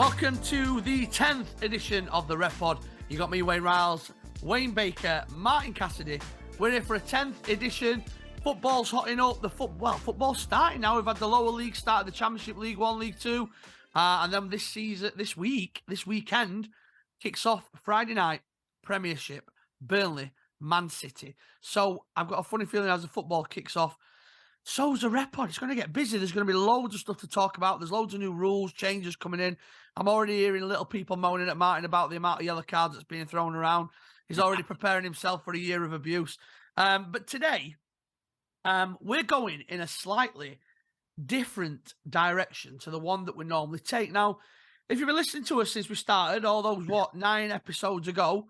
Welcome to the 10th edition of the Ref Pod. You got me, Wayne Riles, Wayne Baker, Martin Cassidy. We're here for a 10th edition. Football's hotting up. Football's starting now. We've had the lower league start, the Championship, League One, League Two. And then this weekend, kicks off Friday night, Premiership, Burnley, Man City. So I've got a funny feeling as the football kicks off, so's the Rep Pod. It's going to get busy. There's going to be loads of stuff to talk about. There's loads of new rules, changes coming in. I'm already hearing little people moaning at Martin about the amount of yellow cards that's being thrown around. He's already preparing himself for a year of abuse. But today, we're going in a slightly different direction to the one that we normally take. Now, if you've been listening to us since we started, all those, 9 episodes ago,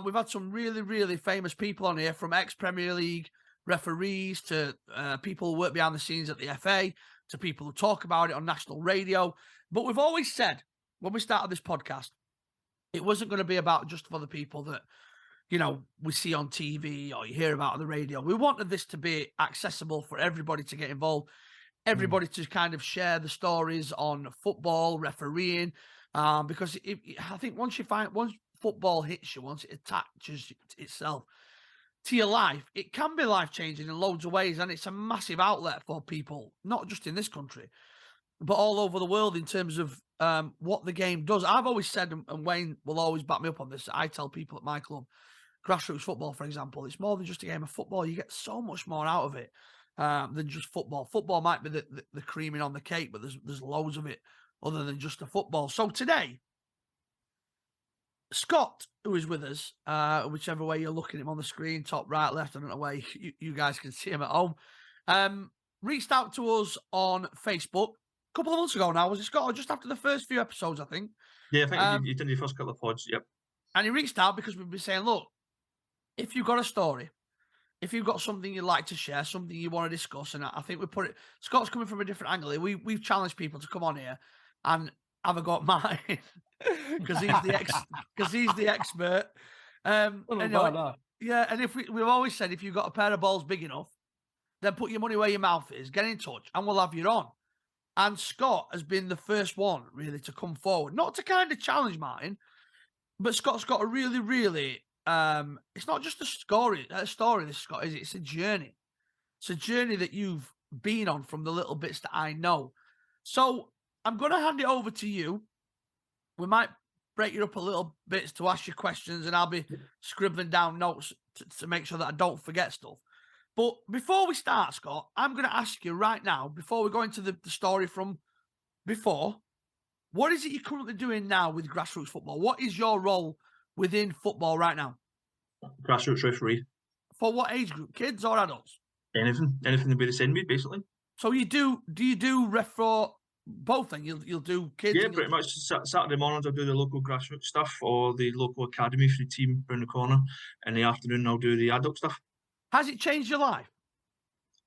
we've had some really, really famous people on here, from ex-Premier League referees to people who work behind the scenes at the FA, to people who talk about it on national radio. But we've always said, when we started this podcast, it wasn't going to be about just for the people that, you know, we see on TV or you hear about on the radio. We wanted this to be accessible for everybody to get involved, everybody to kind of share the stories on football, refereeing, because I think once football hits you, once it attaches itself to your life, it can be life-changing in loads of ways, and it's a massive outlet for people, not just in this country, but all over the world in terms of what the game does. I've always said, and Wayne will always back me up on this, I tell people at my club, grassroots football, for example, it's more than just a game of football. You get so much more out of it than just football. Football might be the creaming on the cake, but there's loads of it other than just the football. So today, Scott, who is with us, whichever way you're looking at him on the screen, top, right, left, I don't know where you guys can see him at home, reached out to us on Facebook a couple of months ago now. Was it, Scott? Or just after the first few episodes, I think. Yeah, I think you did the first couple of pods, yep. And he reached out because we've been saying, look, if you've got a story, if you've got something you'd like to share, something you want to discuss, and I think we put it, Scott's coming from a different angle here. We've challenged people to come on here and have a go at Martin because he's the expert. Yeah, and if we've always said, if you've got a pair of balls big enough, then put your money where your mouth is, get in touch, and we'll have you on. And Scott has been the first one really to come forward, not to kind of challenge Martin, but Scott's got a really, really, it's not just a story, this, Scott, is it? It's a journey. It's a journey that you've been on from the little bits that I know. So I'm going to hand it over to you. We might break it up a little bit to ask you questions, and I'll be scribbling down notes to make sure that I don't forget stuff. But before we start, Scott, I'm going to ask you right now, before we go into the story from before, what is it you're currently doing now with grassroots football? What is your role within football right now? Grassroots referee. For what age group? Kids or adults? Anything the way they send me, basically. So do you do ref for both then? You'll do kids? Yeah, pretty much. Saturday mornings I'll do the local grassroots stuff or the local academy for the team around the corner. In the afternoon I'll do the adult stuff. Has it changed your life?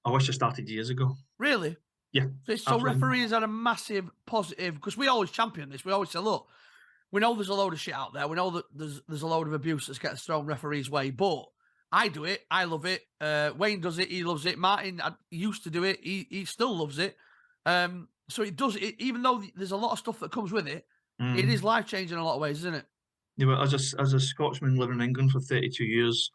I wish I started years ago. Really? Yeah. So refereeing had a massive positive, because we always champion this. We always say, look, we know there's a load of shit out there. We know that there's a load of abuse that gets thrown referees' way, but I do it. I love it. Wayne does it. He loves it. Martin used to do it. He still loves it. So it does it, even though there's a lot of stuff that comes with it. It is life-changing in a lot of ways, isn't it? Yeah, but as a Scotsman living in England for 32 years,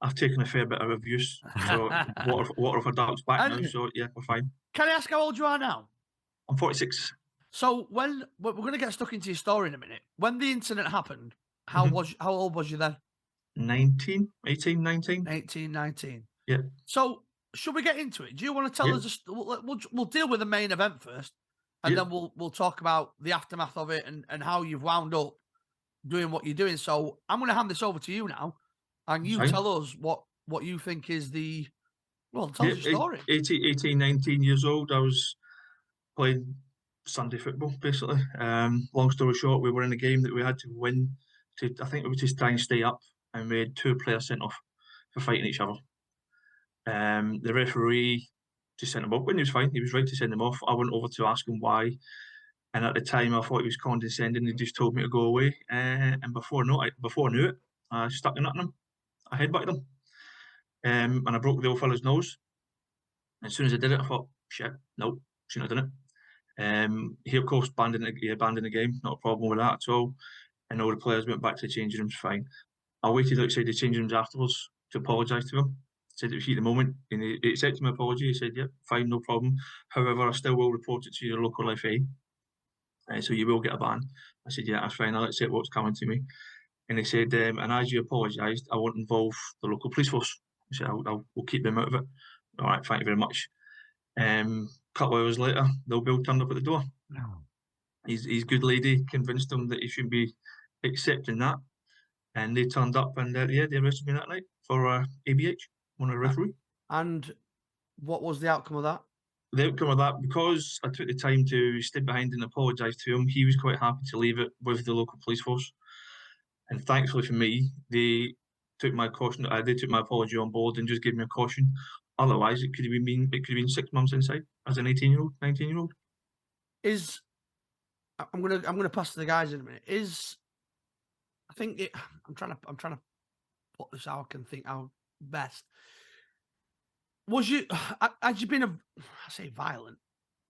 I've taken a fair bit of abuse. So water for ducks back now. So yeah, we're fine. Can I ask how old you are now? I'm 46. So when we're going to get stuck into your story in a minute. When the incident happened, how old was you then? 19. Yeah. So should we get into it? Do you want to tell us? We'll deal with the main event first, and then we'll talk about the aftermath of it and how you've wound up doing what you're doing. So I'm going to hand this over to you now, and you tell us what you think is the tell us your story. 18, 19 years old. I was playing Sunday football, basically. Long story short, we were in a game that we had to win. I think we were just trying to stay up, and we had 2 players sent off for fighting each other. The referee just sent him off when he was fine. He was right to send him off. I went over to ask him why, and at the time I thought he was condescending. He just told me to go away. And before I knew it, I stuck in at him. I headbutted him, and I broke the old fella's nose. As soon as I did it, I thought, shit, no, shouldn't have done He of course he abandoned the game, not a problem with that at all. And all the players went back to the changing rooms fine. I waited outside the changing rooms afterwards to apologise to him. Said it was heat at the moment, and he accepted my apology. He said, "Yep, fine, no problem. However, I still will report it to your local FA, so you will get a ban." I said, "Yeah, that's fine. I'll accept what's coming to me." And he said, "And as you apologised, I won't involve the local police force." I said, "We'll keep them out of it." All right, thank you very much. A couple of hours later, the bill turned up at the door. No. His good lady convinced him that he should be accepting that, and they turned up and they arrested me that night for ABH, one of the referee. And what was the outcome of that? The outcome of that, because I took the time to stay behind and apologise to him, he was quite happy to leave it with the local police force. And thankfully for me, they took my caution. They took my apology on board and just gave me a caution. Otherwise, it could have been 6 months inside as an 18-year-old, 19-year-old. I'm gonna pass to the guys in a minute. I'm trying to put this how I can think how best. Had you been I say violent?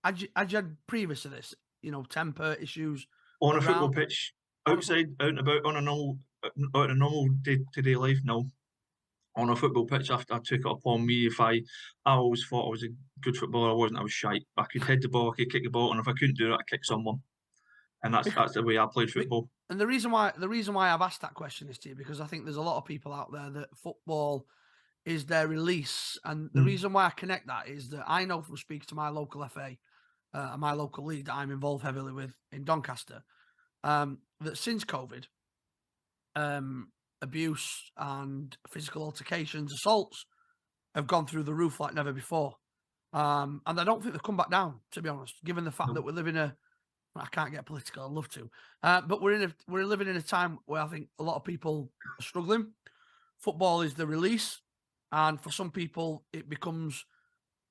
Had you had previous to this, temper issues on a football pitch, outside, out and about, on a normal day-to-day life? No. On a football pitch, I took it upon me. I always thought I was a good footballer. I wasn't. I was shite. I could head the ball, I could kick the ball, and if I couldn't do it, I'd kick someone. And that's the way I played football. And the reason why I've asked that question is to you because I think there's a lot of people out there that football is their release, and the reason why I connect that is that I know from speaking to my local FA and my local league that I'm involved heavily with in Doncaster, that since COVID, abuse and physical altercations, assaults have gone through the roof like never before, and I don't think they've come back down. To be honest, given the fact that we live in I can't get political. I'd love to, but we're living in a time where I think a lot of people are struggling. Football is the release, and for some people, it becomes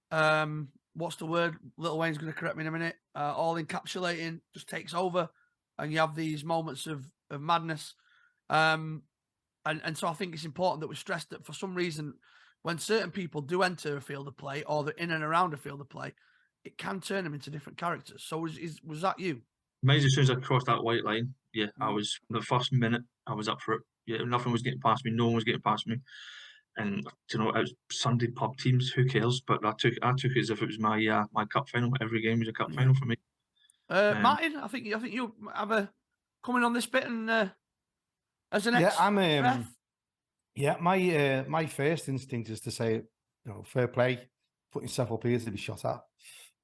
what's the word? Little Wayne's going to correct me in a minute. All encapsulating, just takes over, and you have these moments of madness. And so I think it's important that we stress that for some reason, when certain people do enter a field of play or they're in and around a field of play, it can turn them into different characters. So was that you? Mine's as soon as I crossed that white line, yeah, I was, the first minute, I was up for it. Yeah, nothing was getting past me. No one was getting past me. And it was Sunday pub teams. Who cares? But I took it as if it was my my cup final. Every game was a cup final for me. Martin, I think you have a coming on this bit and as an ex. Yeah, my first instinct is to say, fair play, put yourself up here to be shot at,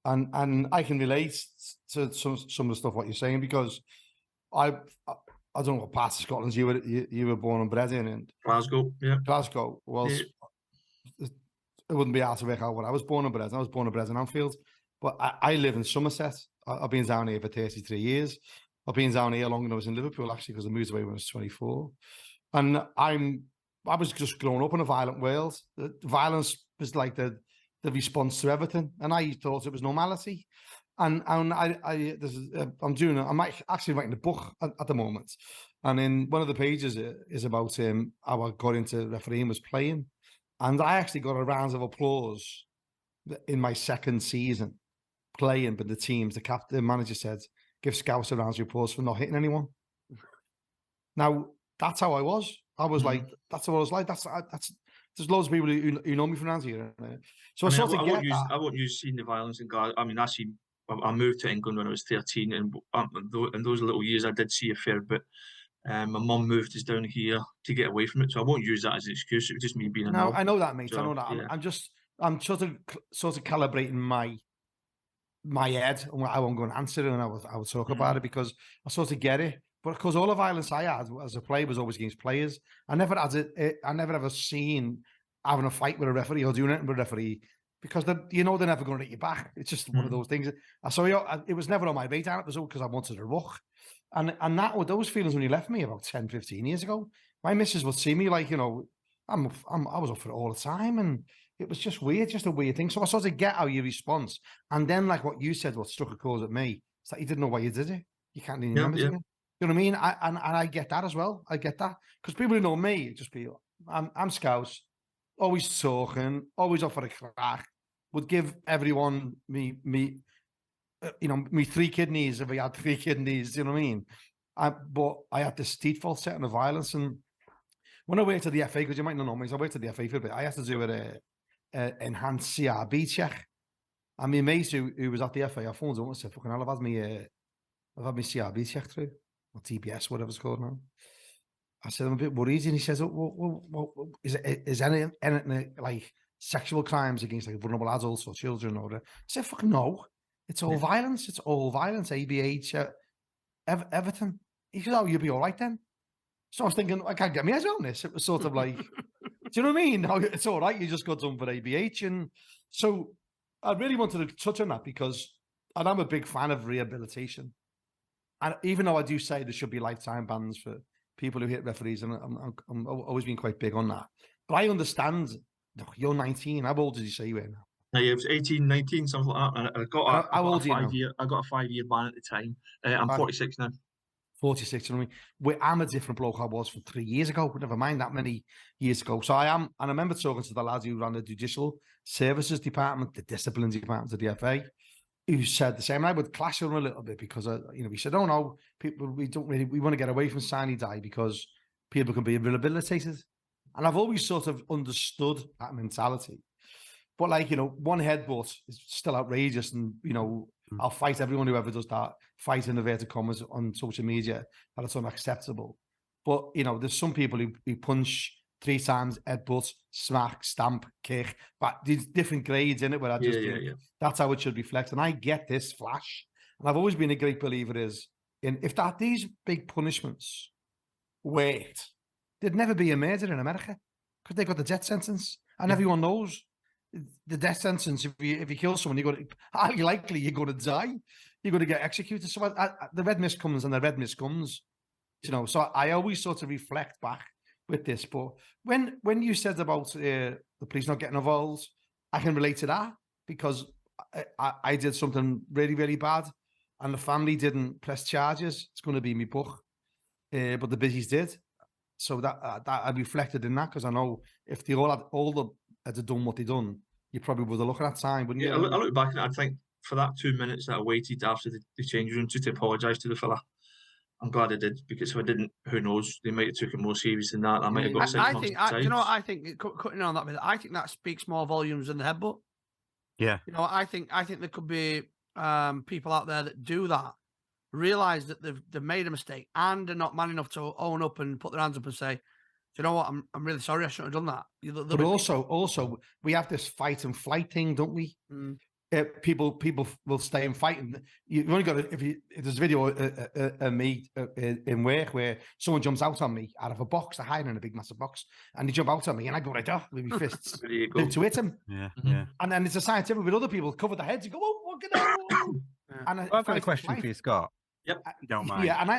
and I can relate to some of the stuff what you're saying because I don't know what part of Scotland you were born and bred in, and Glasgow, yeah. Glasgow was. Yeah. It wouldn't be hard to work out what I was born and bred. I was born and bred in Anfield, but I live in Somerset. I've been down here for 33 years. I've been down here longer than I was in Liverpool actually because I moved away when I was 24, and I was just growing up in a violent world. The violence was like the response to everything, and I thought it was normality. And I'm actually writing a book at the moment, and in one of the pages is about how I got into refereeing, was playing, and I actually got a round of applause in my second season playing. But the manager said, "Give Scouts a round of applause for not hitting anyone." Now that's how I was. I was like, that's what I was like. There's loads of people who know me from around here. So I won't use seeing the violence in Glasgow. I mean, I moved to England when I was 13, and in those little years, I did see a fair bit. My mum moved us down here to get away from it, so I won't use that as an excuse. It was just me being a no. I know that, mate. So, I know that. Yeah. I'm sort of calibrating my head, and I won't go and answer it, and I would talk about it because I sort of get it. But because all the violence I had as a player was always against players, I never ever seen having a fight with a referee or doing anything with a referee because they're never going to hit you back. It's just one of those things. So it was never on my radar. It was all because I wanted a ruck. And those feelings when you left me about 10, 15 years ago, my missus would see me like, I was up for it all the time. And it was just weird, just a weird thing. So I sort of get how you respond. And then like what you said, what struck a chord at me, it's that you didn't know why you did it. You can't even remember it. You know what I mean? And I get that as well. I get that. Because people who know me, just be, I'm Scouse, always talking, always off for a crack, would give everyone me me 3 kidneys, if I had 3 kidneys, you know what I mean? But I had this default setting of violence. And when I worked at the FA, because you might not know me, I worked at the FA for a bit, I had to do an enhanced CRB check. And my mate who was at the FA, I phoned him and said, fucking hell, I've had my CRB check through, or TBS, whatever it's called now. I said, I'm a bit worried. And he says, is anything like sexual crimes against like vulnerable adults or children? I said, fucking no. It's all violence. It's all violence, ABH, everything. He said, oh, you'll be all right then. So I was thinking, I can't get my head around this. It was sort of like, do you know what I mean? No, it's all right. You just got done for ABH. And so I really wanted to touch on that because I'm a big fan of rehabilitation. And even though I do say there should be lifetime bans for people who hit referees, and I'm always been quite big on that. But I understand, you're 19. How old did you say you were now? Yeah, it was 18, 19, something like that. And I got a 5-year ban at the time. I'm 46 now. 46, you know what I mean? I'm a different bloke I was from 3 years ago, but never mind that many years ago. So I am, and I remember talking to the lads who ran the judicial services department, the discipline department of the FA, who said the same. And I would clash with him a little bit because, we said, oh no, people, we want to get away from sine die because people can be rehabilitated. And I've always sort of understood that mentality. But one headbutt is still outrageous. And, I'll fight everyone who ever does that, fight in inverted commas on social media, that it's unacceptable. But, there's some people who punch 3 times, headbutt, smack, stamp, kick, but there's different grades in it where I just think that's how it should reflect. And I get this flash. And I've always been a great believer if these big punishments worked, there'd never be a murder in America because they got the death sentence. And everyone knows the death sentence, if you kill someone, highly likely you're going to die. You're going to get executed. So the red mist comes and the red mist comes. So I always sort of reflect back with this. But when you said about the police not getting involved, I can relate to that because I did something really, really bad and the family didn't press charges. It's going to be me book. But the Busies did. So that I reflected in that because I know if they all had done what they done, you probably would have looked at that time, wouldn't you? I look back and I think for that 2 minutes that I waited after the change room to apologise to the fella, I'm glad I did because if I didn't, who knows? They might have took it more serious than that. I might have got 6 months. Do you know what I think? Cutting on that bit, I think that speaks more volumes than the headbutt. Yeah. I think there could be people out there that do that, realise that they've made a mistake and are not man enough to own up and put their hands up and say, do you know what? I'm really sorry. I shouldn't have done that. But also, we have this fight and flight thing, don't we? People will stay and fight. And you've only got to, if there's a video of me in work where someone jumps out on me out of a box, they're hiding in a big massive box, and they jump out on me, and I go right off with my fists to hit him. Yeah. And then it's a scientific with other people cover their heads and go, oh, what can I do? And I've got a question for you, Scott. Yep. Don't mind. Yeah, and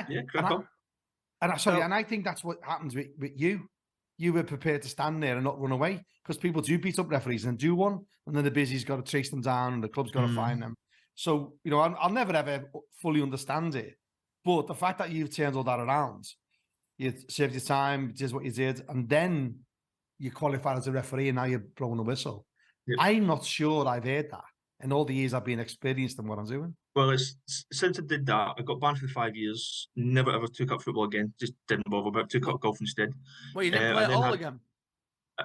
I think that's what happens with you. You were prepared to stand there and not run away because people do beat up referees and do one, and then the Busy's got to chase them down and the club's got to find them. So, I'll never ever fully understand it. But the fact that you've turned all that around, you saved your time, did what you did, and then you qualified as a referee and now you're blowing a whistle. Yep. I'm not sure I've heard that in all the years I've been experienced in what I'm doing. Well, since I did that, I got banned for 5 years. Never ever took up football again. Just didn't bother about it. Took up golf instead. Well, you didn't play at all again?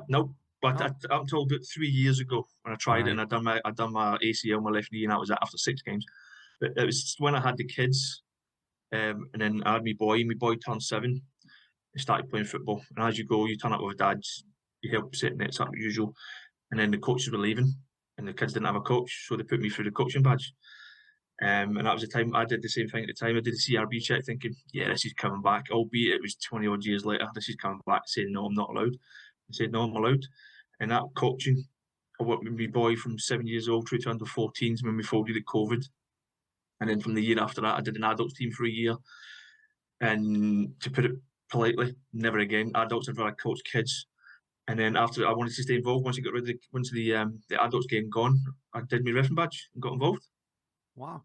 No, but up until about 3 years ago when I tried it, and I done my ACL, my left knee, and that was after 6 games. But it was when I had the kids, and then I had my boy. My boy turned 7. He started playing football, and as you go, you turn up with dads. You help set nets up as usual, and then the coaches were leaving, and the kids didn't have a coach, so they put me through the coaching badge. And that was the time I did the same thing at the time. I did the CRB check thinking, yeah, this is coming back, albeit it was 20 odd years later. This is coming back saying, no, I'm not allowed. I said, no, I'm allowed. And that coaching, I worked with my boy from 7 years old through to under 14s when we folded at COVID. And then from the year after that, I did an adults team for a year. And to put it politely, never again. Adults, I'd rather coach kids. And then after I wanted to stay involved, once I got rid of the adults game gone, I did my referee badge and got involved. Wow.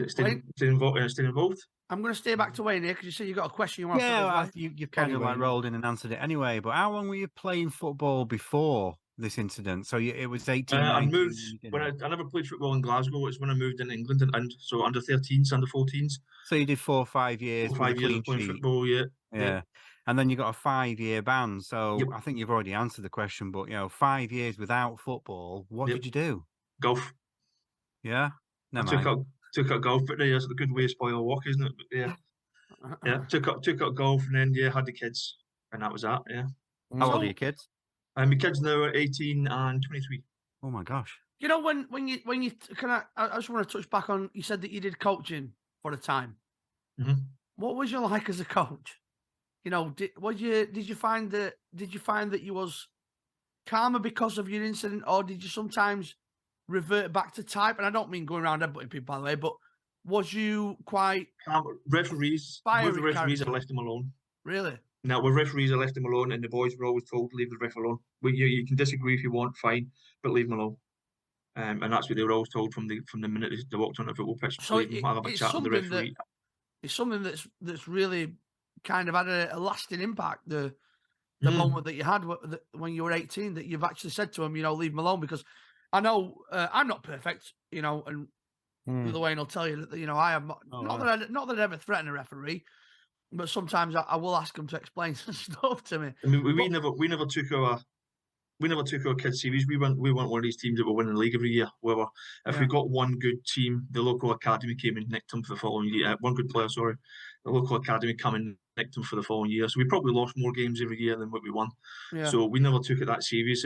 Stayed involved. I'm going to stay back to Wayne here because you said you got a question you want to ask. You've kind of like rolled in and answered it anyway. But how long were you playing football before this incident? So it was 18, I 19 moved when you did when it. I never played football in Glasgow. It's when I moved in England and so under 13s, under 14s. So you did 4 or 5 years 4 or with a 5 years clean of playing sheet. football. Yeah. Yeah. And then you got a 5-year ban. So Yep. I think you've already answered the question, but 5 years without football, what Yep. did you do? Golf. Yeah. I Never mind. took up golf, but yeah, it's a good way to spoil a walk, isn't it? But yeah, took up golf, and then had the kids, and that was that. Yeah. How old are So, your kids? And my kids now are 18 and 23. Oh my gosh. you know, when you can I just want to touch back on. You said that you did coaching for a time. Mm-hmm. What was you like as a coach? You know, did you find that you was calmer because of your incident, or did you sometimes revert back to type? And I don't mean going around headbutting people, by the way, but was you quite Referees, with fiery the referees, I character? left them alone. Really? Now, with referees, I left them alone, and the boys were always told to leave the ref alone. You can disagree if you want, fine, but leave them alone. And that's what they were always told from the minute they walked on the football pitch. So Leave them, I'll have a it's chat with the something referee. that's really kind of had a lasting impact. The moment that you had when you were 18, that you've actually said to him, leave him alone, because I know I'm not perfect, and the other way, and I'll tell you that, I am not that I ever threaten a referee, but sometimes I will ask them to explain some stuff to me. I mean, we never took our kids serious. We weren't one of these teams that were winning the league every year. If we got one good team, the local academy came and nicked them for the following year. One good player, sorry, the local academy come and nicked them for the following year. So we probably lost more games every year than what we won. Yeah. So we never took it that serious.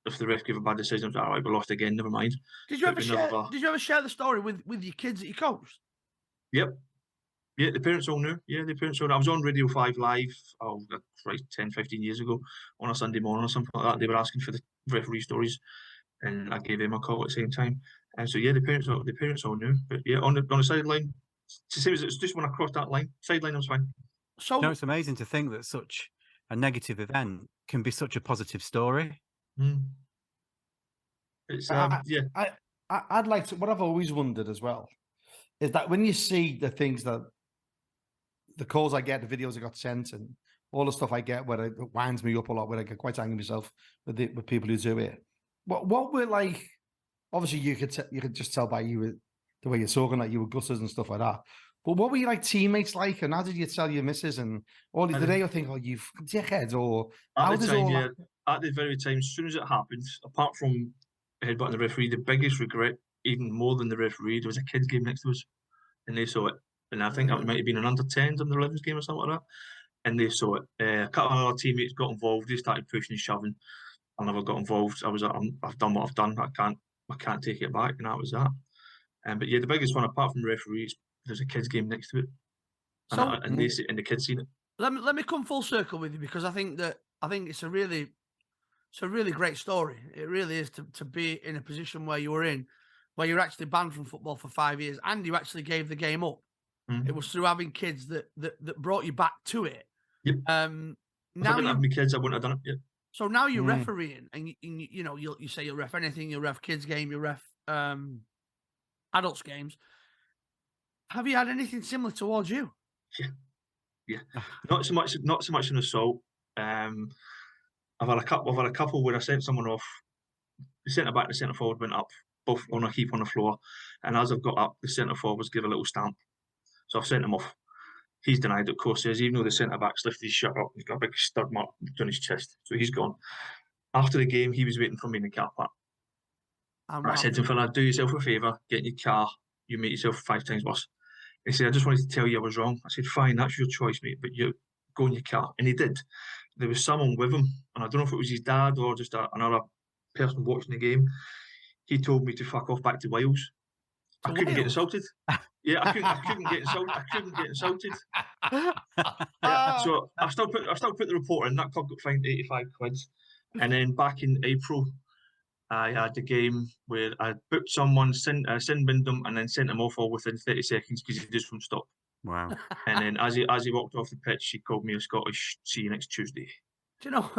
If the ref gave a bad decision, it was all right, we lost again. Never mind. Did you ever share the story with your kids that you coached? Yep. Yeah, the parents all knew. Yeah, the parents all knew. I was on Radio 5 Live, 10, 15 years ago on a Sunday morning or something like that. They were asking for the referee stories, and I gave them a call at the same time. And so, yeah, the parents all knew. But yeah, on the sideline, it's just when I crossed that line, sideline, I was fine. So It's amazing to think that such a negative event can be such a positive story. It's yeah. I'd like to. What I've always wondered as well is that when you see the things that the calls I get, the videos I got sent, and all the stuff I get, where it winds me up a lot, where I get quite angry myself with people who do it. What were like? Obviously, you could just tell by the way you're talking, like you were gutters and stuff like that. But what were your teammates like, and how did you tell your missus and all? Did they think, "Oh, you dickheads," or at the time? At the very time, as soon as it happened, apart from headbutting the referee, the biggest regret, even more than the referee, there was a kids game next to us, and they saw it. And I think that might have been an under-10s, under-11s game or something like that. And they saw it. A couple of our teammates got involved. They started pushing and shoving. I never got involved. I've done what I've done. I can't take it back, and that was that. But yeah, the biggest one, apart from the referees, there's a kids game next to it, and the kids seen it. Let me come full circle with you, because I think it's a really great story. It really is to be in a position where you were in, where you're actually banned from football for 5 years, and you actually gave the game up. It was through having kids that brought you back to it. Yep. If I didn't have my kids, I wouldn't have done it yet. So now you're refereeing, and you say you'll ref anything, you'll ref kids game, you'll ref adults games. Have you had anything similar towards you? Yeah. Not so much an assault. I've had a couple where I sent someone off. The centre back and the centre forward went up, both on a heap on the floor, and as I've got up, the centre forwards give a little stamp. So I've sent him off. He's denied it, of course, even though the centre-back's lifted his shirt up, he's got a big stud mark down his chest. So he's gone. After the game, he was waiting for me in the car park. And I said to him, "Fella, do yourself a favour, get in your car, you make yourself 5 times worse." He said, "I just wanted to tell you I was wrong." I said, "Fine, that's your choice, mate, but you go in your car." And he did. There was someone with him, and I don't know if it was his dad or just another person watching the game. He told me to fuck off back to Wales. I couldn't get insulted. Yeah, I couldn't get insulted. I couldn't get insulted. So I still put the report in. That club got fined 85 quid. And then back in April, I had the game where I booked someone, sin binned them, and then sent them off all within 30 seconds because he just wouldn't stop. Wow. And then as he walked off the pitch, he called me a Scottish "see you next Tuesday." Do you know?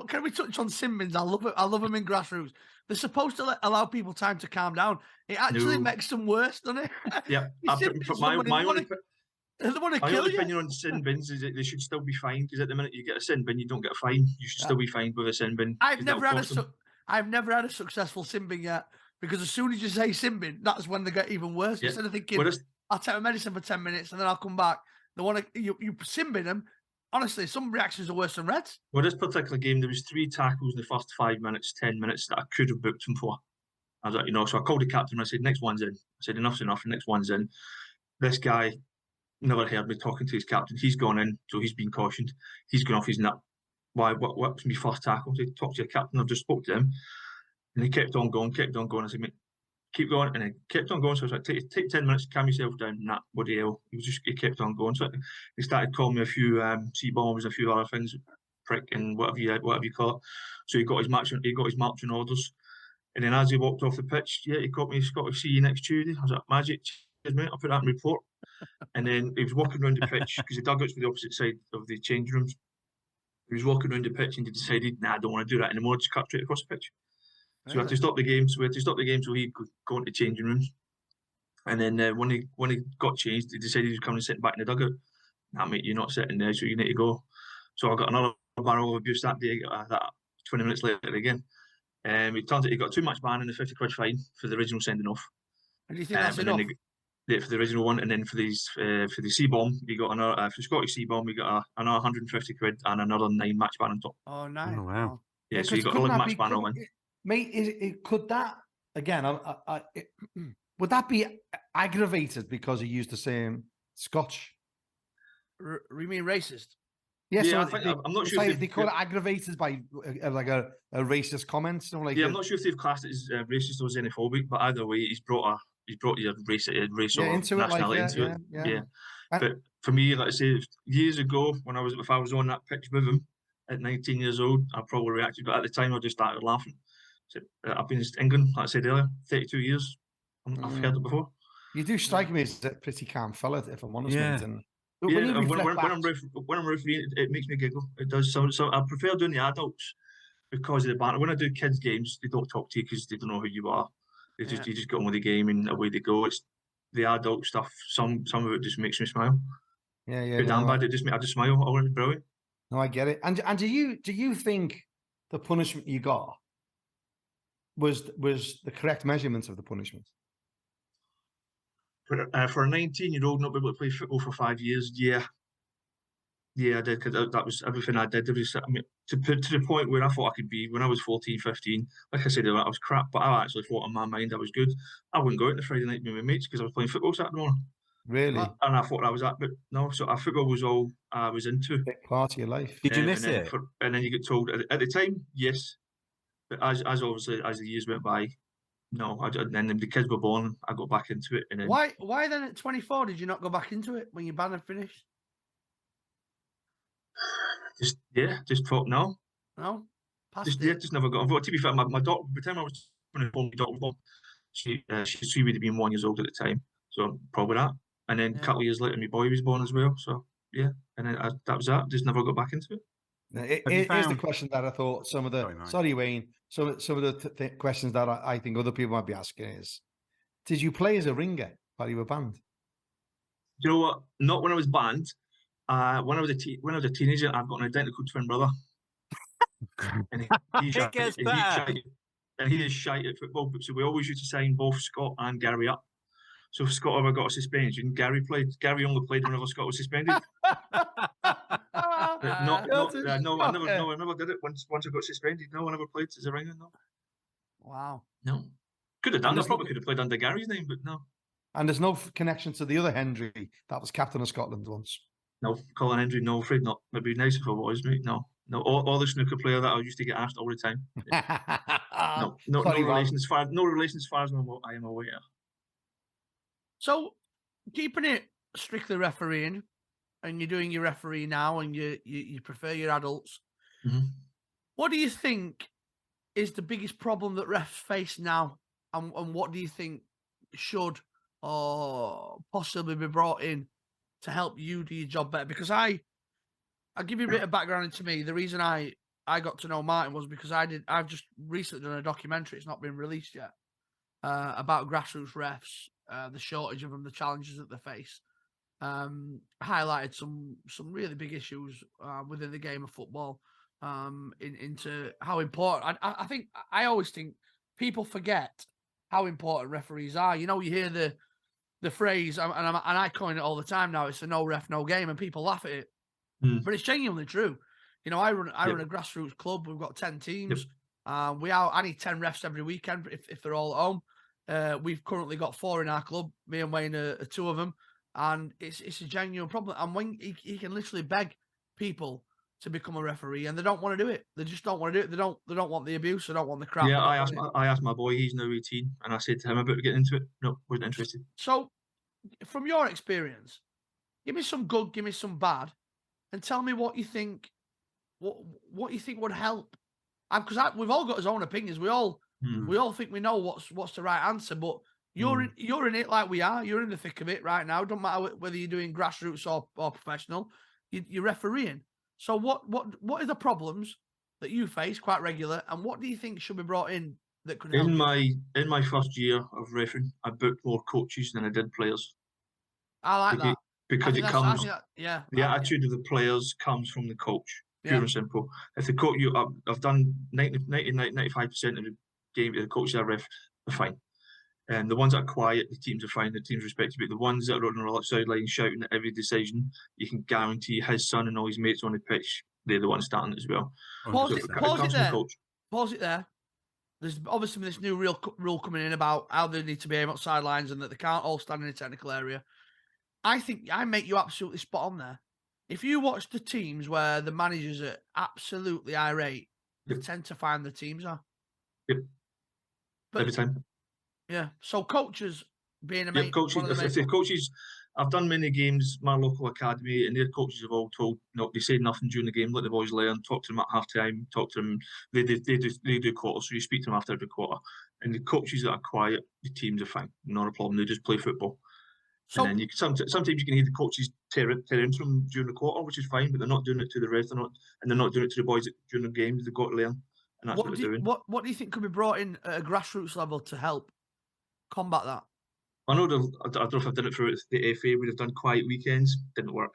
Can we touch on sin bins? I love them in grassroots. They're supposed to allow people time to calm down. It actually makes them worse, doesn't it? Yeah. They want to My kill own you. opinion on sin bins is that they should still be fined, because at the minute you get a sin bin, you don't get a fine. You should still be fined with a sin bin. I've 'cause never that'll had cost them. I've never had a successful sin bin yet, because as soon as you say sin bin, that's when they get even worse. Yeah. Instead of thinking, Whereas, I'll take my medicine for 10 minutes and then I'll come back, they want to you sin bin them. Honestly, some reactions are worse than Reds. with this particular game, there was 3 tackles in the first 5 minutes, 10 minutes that I could have booked him for. I was like, so I called the captain and I said, next one's in. I said, enough's enough, and next one's in. This guy never heard me talking to his captain. He's gone in, so he's been cautioned. He's gone off his nut. Why? What's my first tackle? I said, talk to your captain. I've just spoke to him. And he kept on going, kept on going. I said, mate, keep going. And he kept on going. So I was like, take 10 minutes, calm yourself down. Nah, what the hell? He kept on going. So he started calling me a few C-bombs, a few other things, prick and whatever you call it. So he got his marching orders. And then as he walked off the pitch, he caught me, Scott, see you next Tuesday. I was like, magic, cheers, mate. I'll put that in report. And then he was walking around the pitch, because the dugouts were the opposite side of the change rooms. He was walking around the pitch and he decided, nah, I don't want to do that anymore. Just cut straight across the pitch. So we had to stop the game. So he could go into changing rooms. And then when he got changed, he decided he was coming and sitting back in the dugout. Nah, mate, you're not sitting there, so you need to go. So I got another barrel of abuse that day. That 20 minutes later again. It turns out he got a 2-match ban and a 50 quid fine for the original sending off. And do you think that's enough? For the original one, and then for the C-bomb, we got another for the Scottish C-bomb, we got another 150 quid and another 9-match ban on top. Oh, nice. Oh, wow. Yeah, so you got 11-match ban all in. Mate, could that again? Would that be aggravated because he used the same Scotch? You mean racist? Yeah, Yeah, so I'm not sure if they call it aggravated by like a racist comment. So like I'm not sure if they've classed it as racist or xenophobic, but either way, he's brought your race or into nationality it, into it. Yeah. But for me, like I say, years ago, if I was on that pitch with him at 19 years old, I probably reacted. But at the time, I just started laughing. So, I've been in England, like I said earlier, 32 years. I've heard it before. You do strike me as a pretty calm fella, if I'm honest, Yeah. mate. And When I'm refereeing, it makes me giggle. It does. So I prefer doing the adults because of the banter. When I do kids' games, they don't talk to you because they don't know who you are. You just get on with the game and away they go. It's the adult stuff. Some of it just makes me smile. Yeah. Good and bad. I just smile. Oh, it's brilliant. No, I get it. And do you think the punishment you got was the correct measurement of the punishment? For a 19-year-old not being able to play football for 5 years, yeah, I did, because that was everything I did. To the point where I thought I could be when I was 14, 15. Like I said, I was crap, but I actually thought in my mind I was good. I wouldn't go out on a Friday night with my mates because I was playing football Saturday morning. Really? And I thought I was that, but no. So football was all I was into. Big part of your life. Did you miss it? And then you get told at the time, yes, but as obviously as the years went by, no. And then the kids were born. I got back into it. And then, why then at 24 did you not go back into it when your ban had finished? Just thought no. No, just never got involved. To be fair, my daughter, by the time I was born, my daughter was born, she would have been 1 year old at the time, so probably that. And then a couple of years later, my boy was born as well. So yeah, and then that was that. Just never got back into it. Here's the question that I thought some of the sorry Wayne, some of the questions that I think other people might be asking is: did you play as a ringer while you were banned? You know what? Not when I was banned. When I was a teenager, I've got an identical twin brother, and he is shite at football. So we always used to sign both Scott and Gary up. So if Scott ever got a suspension, Gary played. Gary only played whenever Scott was suspended. I never did it once I got suspended. No, I never played as a ringer. No. Wow. No. Could have done. I probably could have played under Gary's name, but no. And there's no connection to the other Hendry that was captain of Scotland once. No, Colin Hendry, no, afraid not. It'd be nice if I was, mate. No. All the snooker player that I used to get asked all the time. Yeah. No relation as far as I am aware. So, keeping it strictly refereeing, and you're doing your referee now, and you prefer your adults. Mm-hmm. What do you think is the biggest problem that refs face now, and what do you think should or possibly be brought in to help you do your job better? Because I'll give you a bit of background into me. The reason I got to know Martin was because I've just recently done a documentary. It's not been released yet about grassroots refs, the shortage of them, the challenges that they face. highlighted some really big issues within the game of football, into how important. I think I always think people forget how important referees are. You know, you hear the phrase, and I coin it all the time now. It's a no ref, no game, and people laugh at it, but it's genuinely true. You know, I run a grassroots club. We've got 10 teams. I need 10 refs every weekend if they're all at home. We've currently got 4 in our club. Me and Wayne are 2 of them, and it's a genuine problem. And when he can literally beg people to become a referee, and they don't want to do it. They just don't want to do it. They don't want the abuse. They don't want the crap. Yeah, I asked my boy. He's now 18, and I said to him about getting into it. No, wasn't interested. So, from your experience, give me some good, give me some bad, and tell me what you think. What you think would help? Because we've all got our own opinions. We all think we know what's the right answer. But you're in it like we are. You're in the thick of it right now. Don't matter whether you're doing grassroots or professional. You're refereeing. So what are the problems that you face quite regular, and what do you think should be brought in that could help? In my first year of refereeing, I booked more coaches than I did players. I like that because it comes. The attitude of the players comes from the coach. Pure and simple. If the coach, I've done 95% of the game. The coaches I ref are fine, and the ones that are quiet, the teams are fine. The teams respect you. But the ones that are on the sideline shouting at every decision, you can guarantee his son and all his mates on the pitch, they're the ones starting as well. Pause it there. There's obviously this new rule coming in about how they need to behave on sidelines and that they can't all stand in a technical area. I think I make you absolutely spot on there. If you watch the teams where the managers are absolutely irate, they tend to find the teams are. Yep. But, every time. Yeah. So coaches being a main, coaches, I've done many games, my local academy, and their coaches have all told, they say nothing during the game, let the boys learn, talk to them at half time, talk to them. They do quarters, so you speak to them after every quarter. And the coaches that are quiet, the teams are fine, not a problem. They just play football. So, and then sometimes you can hear the coaches tear into them during the quarter, which is fine, but they're not doing it to the rest. They're not doing it to the boys during the games. They've got to learn, and that's what they're doing. What do you think could be brought in at a grassroots level to help combat that? I know I don't know if I've done it for the FA. We'd have done quiet weekends. Didn't work.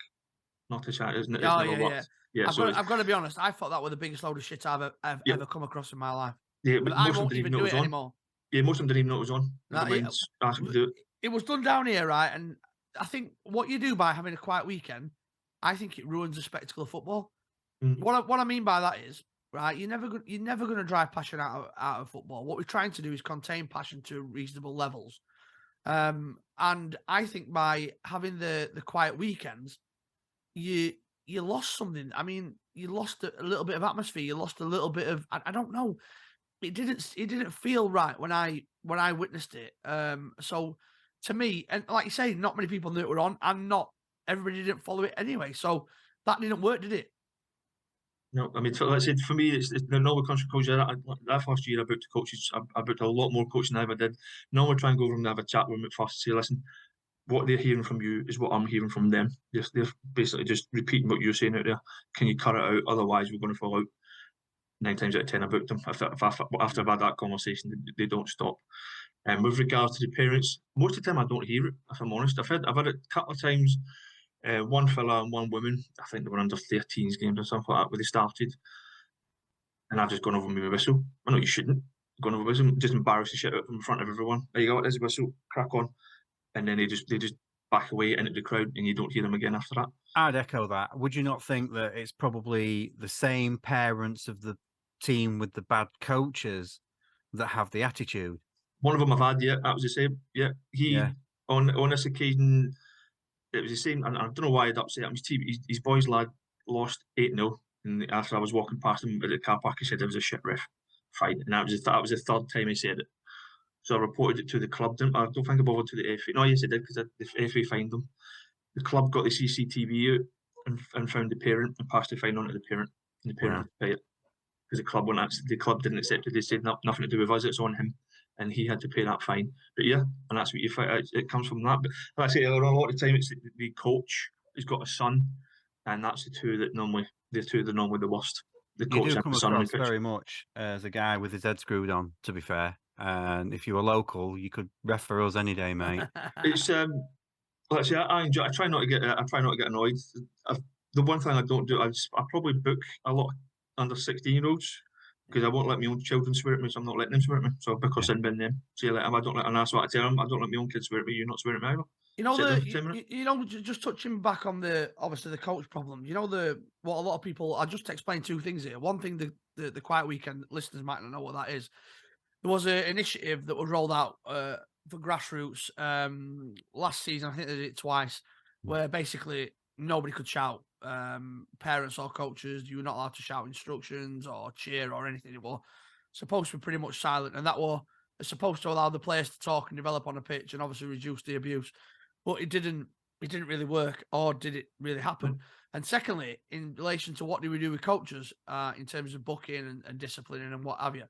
Not a chat, isn't it? I've got to be honest. I thought that was the biggest load of shit I've ever come across in my life. Yeah, but I won't even do it anymore. Yeah, most of them didn't even know it was on. Asked them to do it. It was done down here, right? And I think what you do by having a quiet weekend, I think it ruins the spectacle of football. What I mean by that is, right, you're never going to drive passion out of football. What we're trying to do is contain passion to reasonable levels. And I think by having the quiet weekends, you lost something. I mean, you lost a little bit of atmosphere. You lost a little bit of, I don't know. It didn't feel right when I witnessed it. So to me, and like you say, not many people knew it were on, and not everybody didn't follow it anyway. So that didn't work, did it? No, I mean, let's say for me, it's the normal country coaches. That first year, I booked coaches. I booked a lot more coaches than I ever did. Now we try and go over and have a chat with them at first and say, listen, what they're hearing from you is what I'm hearing from them. They're basically just repeating what you're saying out there. Can you cut it out? Otherwise, we're going to fall out. 9 times out of 10, I booked them. After I've had that conversation, they don't stop. And with regards to the parents, most of the time I don't hear it, if I'm honest. I've had it a couple of times, one fella and one woman, I think they were under 13s games or something like that, where they started. And I've just gone over with my whistle. I know you shouldn't. Gone over with whistle, just embarrass the shit out of them in front of everyone. There you go, there's a whistle, crack on. And then they just back away into the crowd and you don't hear them again after that. I'd echo that. Would you not think that it's probably the same parents of the team with the bad coaches that have the attitude? One of them I've had, that was the same. On this occasion, it was the same, and I don't know why I'd upset him. His boys' lad lost 8-0, and after I was walking past him at the car park, he said it was a shit ref. Fine, and that was the third time he said it. So I reported it to the club. I don't think I bothered to the FA. No, yes, I did, because the FA fined them. The club got the CCTV out and found the parent and passed the fine on to the parent, and the parent paid it. Because the club didn't accept it. They said nothing to do with us, it's on him, and he had to pay that fine. But yeah, and that's what you find. It comes from that. But like I say, a lot of the time it's the coach who's got a son, and that's the two that normally the worst. The coach you do and come the son across on the pitch. very much as a guy with his head screwed on, to be fair. And if you were local, you could ref for us any day, mate. It's Let's say I enjoy. I try not to get. I try not to get annoyed. The one thing I don't do, I probably book a lot of under 16-year-olds because I won't let my own children swear at me, so I'm not letting them swear at me. So because in bin them, see you later. I don't let, and that's what I tell them. I don't let my own kids swear at me. You're not swearing at me either. You know, Sit down for 10 minutes. you know, just touching back on obviously the coach problem. You know, what a lot of people. I'll just explain two things here. One thing, the Quiet Weekend listeners might not know what that is. There was an initiative that was rolled out for grassroots last season. I think they did it twice, where basically nobody could shout. Parents or coaches, you were not allowed to shout instructions or cheer or anything. It was supposed to be pretty much silent, and that was supposed to allow the players to talk and develop on the pitch, and obviously reduce the abuse. But it didn't really work, or did it really happen? And secondly, in relation to what do we do with coaches in terms of booking and disciplining and what have you,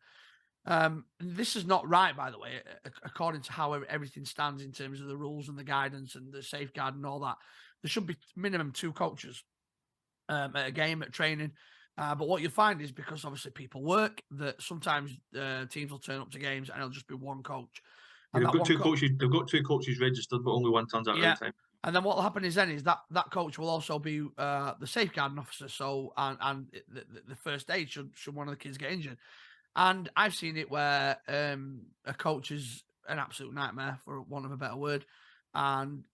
this is not right, by the way, according to how everything stands in terms of the rules and the guidance and the safeguard and all that. There should be minimum 2 coaches at a game, at training. But what you find is, because obviously people work, that sometimes teams will turn up to games and it'll just be one coach. They've got 2 coaches. They've got 2 coaches registered, but only one turns out every time. And then what will happen is that coach will also be the safeguarding officer. So and the first aid should one of the kids get injured. And I've seen it where a coach is an absolute nightmare, for want of a better word, and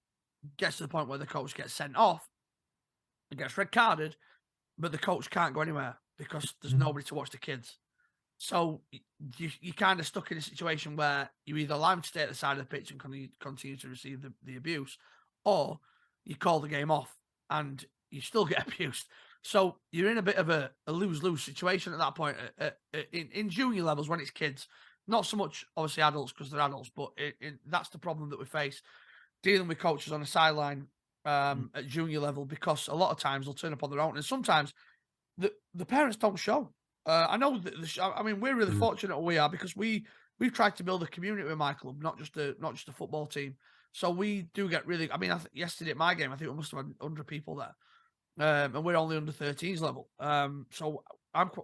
gets to the point where the coach gets sent off and gets red carded, but the coach can't go anywhere because there's nobody to watch the kids. So you're kind of stuck in a situation where you either allow him to stay at the side of the pitch and continue to receive the abuse, or you call the game off and you still get abused. So you're in a bit of a lose-lose situation at that point in junior levels when it's kids. Not so much, obviously, adults because they're adults, but that's the problem that we face dealing with coaches on the sideline at junior level, because a lot of times they'll turn up on their own, and sometimes the parents don't show. I know that I mean, we're really fortunate we are, because we've tried to build a community with my club, not just a football team. So we do get really. I mean, yesterday at my game, I think we must have had 100 people there, and we're only under 13s level. So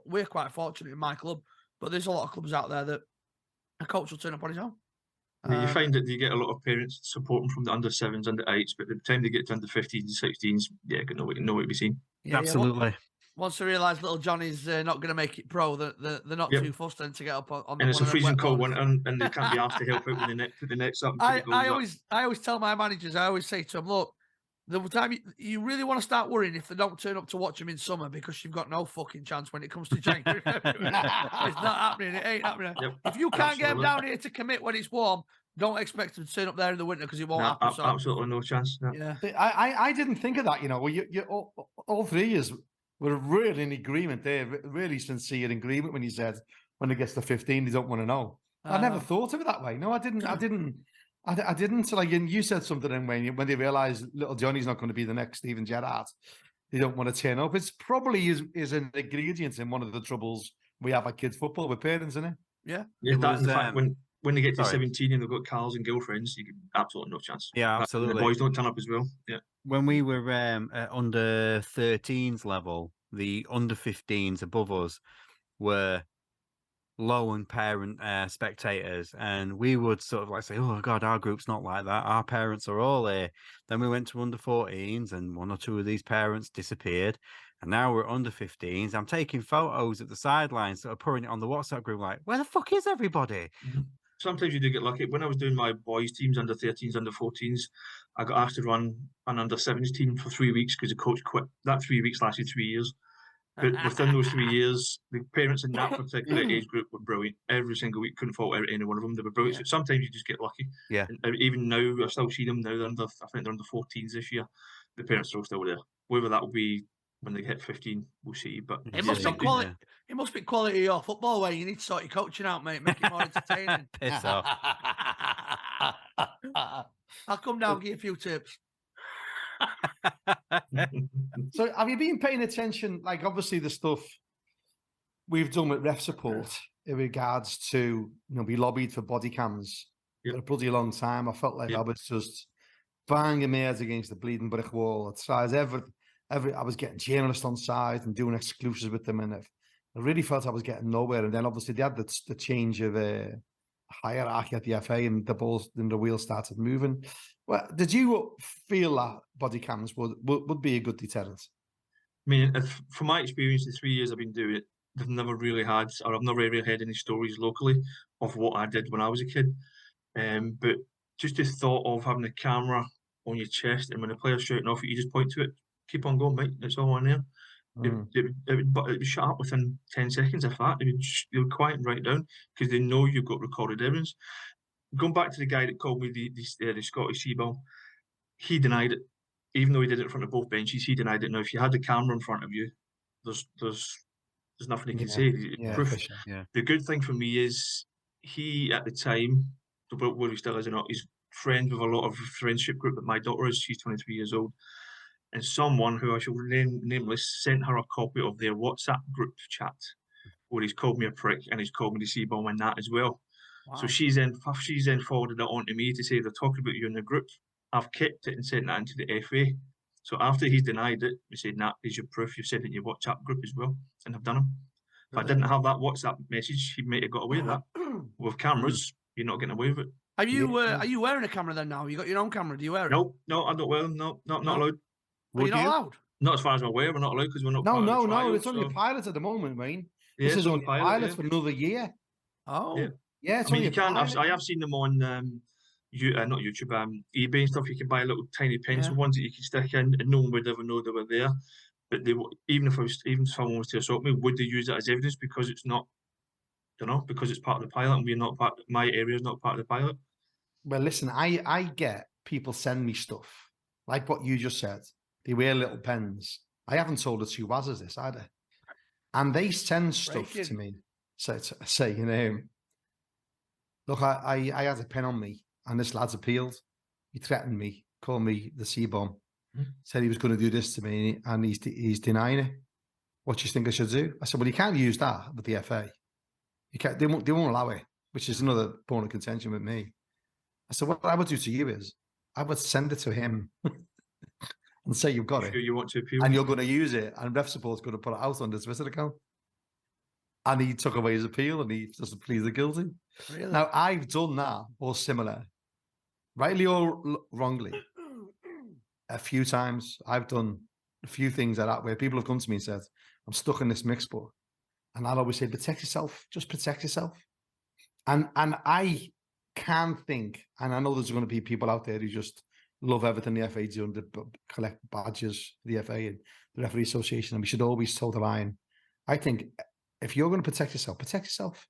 we're quite fortunate in my club, but there's a lot of clubs out there that a coach will turn up on his own. You find that you get a lot of parents supporting from the under 7s, under 8s, but by the time they get to under 15s and 16s, yeah, got nowhere to be seen. Yeah, absolutely. Once they realise little Johnny's not going to make it pro, they're not too fussed then to get up on. And it's a freezing cold one, and they can't be asked to help out when they put the nets up. I always tell my managers, I always say to them, look, the time you really want to start worrying if they don't turn up to watch them in summer, because you've got no fucking chance when it comes to January. It's not happening. It ain't happening. Yep, if you can't get them down here to commit when it's warm, don't expect them to turn up there in the winter, because it won't happen. So. Absolutely no chance. No. Yeah, I didn't think of that. You know, you all 3 years were really in agreement there, really sincere agreement when you said when it gets to 15 they don't want to know. I never thought of it that way. No, I didn't. I didn't. Like, and you said something, and when they realise little Johnny's not going to be the next Steven Gerrard, they don't want to turn up. It's probably is an ingredient in one of the troubles we have at kids football with parents, isn't it? Yeah. Yeah. That, in fact, when they get to 17 and they've got cars and girlfriends, you get absolutely no chance. Yeah, absolutely. And the boys don't turn up as well. Yeah. When we were at under 13s level, the under 15s above us were lone parent spectators, and we would sort of like say, oh God, our group's not like that, our parents are all here. Then we went to under 14s and 1 or 2 of these parents disappeared, and now we're under 15s. I'm taking photos at the sidelines, sort of putting it on the WhatsApp group, like, where the fuck is everybody? Sometimes you do get lucky. When I was doing my boys teams, under 13s, under 14s, I got asked to run an under 7s team for 3 weeks because the coach quit. That 3 weeks lasted 3 years. But within those 3 years, the parents in that particular age group were brilliant. Every single week, couldn't fault any one of them. They were brilliant. So sometimes you just get lucky. Yeah. And even now, I still see them now. I think they're under 14s this year. The parents are still there. Whether that will be when they hit 15, we'll see. But it must be quality. It must be quality of your football where you need to sort your coaching out, mate. Make it more entertaining. Piss off. I'll come down and give you a few tips. So have you been paying attention, like obviously the stuff we've done with ref support in regards to, we lobbied for body cams for a bloody long time. I felt like I was just banging my head against the bleeding brick wall at size. I was getting journalists on side and doing exclusives with them, and I really felt I was getting nowhere. And then obviously they had the change of hierarchy at the FA, and the wheels started moving. Well, did you feel that body cams would be a good deterrent? I mean, from my experience, the 3 years I've been doing it, they've never really had, or I've never really heard any stories locally of what I did when I was a kid. But just the thought of having a camera on your chest, and when a player's shouting off, you just point to it, keep on going, mate. It's all on there. It would shut up within 10 seconds, if that. They would quiet and write down because they know you've got recorded evidence. Going back to the guy that called me the Scottish Seaball, he denied it. Even though he did it in front of both benches, he denied it. Now, if you had the camera in front of you, there's nothing he can say. Proof. Sure. Yeah. The good thing for me is he, at the time, whether he still is or not, he's friends with a lot of friendship group that my daughter is. She's 23 years old. And someone who I shall name nameless sent her a copy of their WhatsApp group chat where he's called me a prick and he's called me the C-bomb and that as well. Wow. So she's then forwarded it on to me to say they're talking about you in the group. I've kept it and sent that into the FA. So after he's denied it, we said, "Nah, here's your proof. You've sent it in your WhatsApp group as well," and I've done them. If I didn't have that WhatsApp message, he might have got away with that. With cameras, you're not getting away with it. Are you wearing a camera then now? You got your own camera? Do you wear it? No, I don't wear them. No, not allowed. Are you not allowed? Not as far as I'm aware, we're not allowed because we're not. No. It's only pilots at the moment, Wayne. Yeah, this is only pilots for another year. Oh, yeah. I mean, you can. I have seen them on not YouTube, eBay and stuff. You can buy little tiny pencil ones that you can stick in, and no one would ever know they were there. But even if someone was to assault me, would they use it as evidence because it's not? Because it's part of the pilot, and we're not part. My area is not part of the pilot. Well, listen, I get people send me stuff like what you just said. They wear little pens. I haven't told the two Wazers this either, and they send stuff to me. So saying, look, I had a pen on me, and this lad's appealed. He threatened me, called me the C-bomb, said he was going to do this to me, and he's denying it. What do you think I should do? I said, well, you can't use that with the FA. You can't. They won't allow it, which is another point of contention with me. I said, what I would do to you is I would send it to him and say you've got it, you want to appeal, and you're going to use it, and Ref Support's going to put it out on this Twitter account. And he took away his appeal, and he just pleaded guilty. Really? Now I've done that or similar, rightly or wrongly, a few times. I've done a few things like that where people have come to me and said, "I'm stuck in this mix book," and I'll always say, "Protect yourself. Just protect yourself." And I can think, and I know there's going to be people out there who just love everything the FA do and collect badges for the FA and the Referee Association, and we should always toe the line. I think if you're going to protect yourself, protect yourself.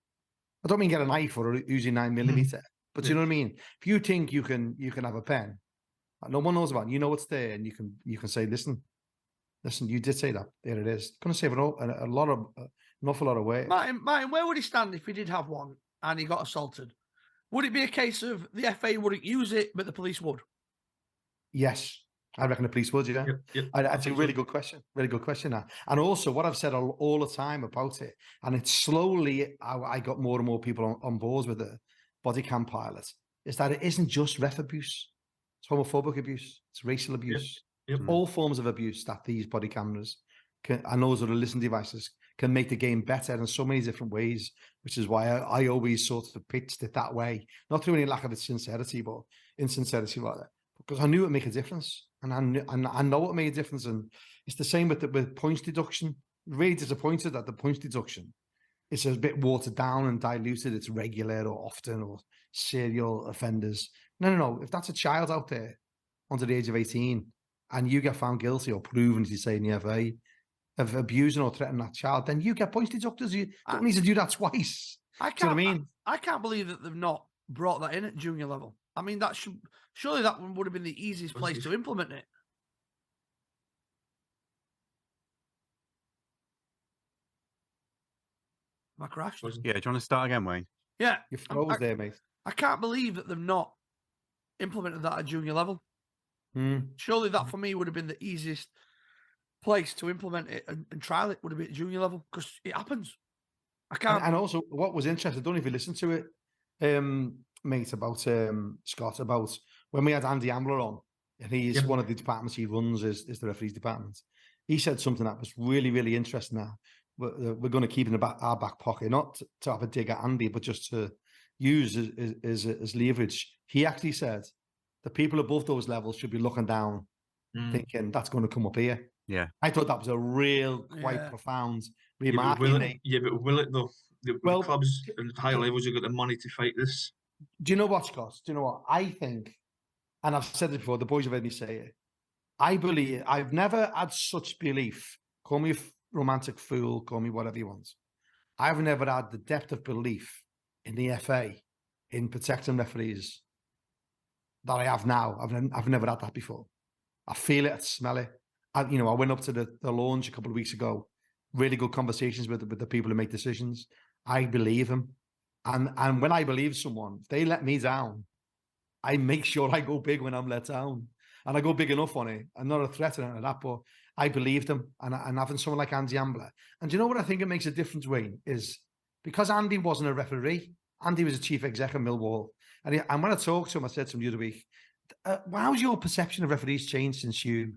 I don't mean get a knife or using 9mm, but you know what I mean? If you think you can have a pen, no one knows about it, you know it's there, and you can say, listen, you did say that. There it is. It's going to save an awful lot of weight. Martin, where would he stand if he did have one and he got assaulted? Would it be a case of the FA wouldn't use it, but the police would? Yes, I reckon the police would, yeah. Yep. That's a really good question. Really good question. Now. And also what I've said all the time about it, and it's slowly, I got more and more people on board with the body cam pilot, is that it isn't just ref abuse. It's homophobic abuse. It's racial abuse. Yep. All forms of abuse that these body cameras and those other listening devices can make the game better in so many different ways, which is why I always sort of pitched it that way. Not through any lack of its sincerity, but insincerity like that. Because I knew it would make a difference, and I know it made a difference. And it's the same with points deduction. Really disappointed that the points deduction is a bit watered down and diluted. It's regular or often or serial offenders. No. If that's a child out there under the age of 18 and you get found guilty or proven, as you say in the FA, of abusing or threatening that child, then you get points deducted. You don't need to do that twice. Do you know what I mean? I can't believe that they've not brought that in at junior level. I mean, surely that one would have been the easiest place to implement it. Am I crashed? Yeah, do you want to start again, Wayne? Yeah. You froze there, mate. I can't believe that they've not implemented that at junior level. Surely that for me would have been the easiest place to implement it and trial it would have been at junior level, because it happens. I can't. And also, what was interesting, I don't know if you listened to it, mate, about Scott, about when we had Andy Ambler on, and he's one of the departments he runs is the referees department. He said something that was really, really interesting. Now we're going to keep in our back pocket, not to have a dig at Andy, but just to use as leverage. He actually said the people above those levels should be looking down, thinking that's going to come up here. Yeah. I thought that was a real, quite Yeah. profound Yeah, remark. but will it though? The Well, clubs and higher levels have got the money to fight this. Do you know what, Scott? Do you know what? I think, and I've said it before, the boys have heard me say it. I believe, I've never had such belief. Call me a romantic fool, call me whatever you want. I've never had the depth of belief in the FA in protecting referees that I have now. I've never had that before. I feel it, I smell it. I went up to the launch a couple of weeks ago. Really good conversations with the people who make decisions. I believe them. And when I believe someone, if they let me down, I make sure I go big when I'm let down. And I go big enough on it. I'm not a threat or anything like that, but I believe them. And having someone like Andy Ambler. And do you know what I think it makes a difference, Wayne, is because Andy wasn't a referee. Andy was a chief exec of Millwall. And when I talked to him, I said to him the other week, how's your perception of referees changed since you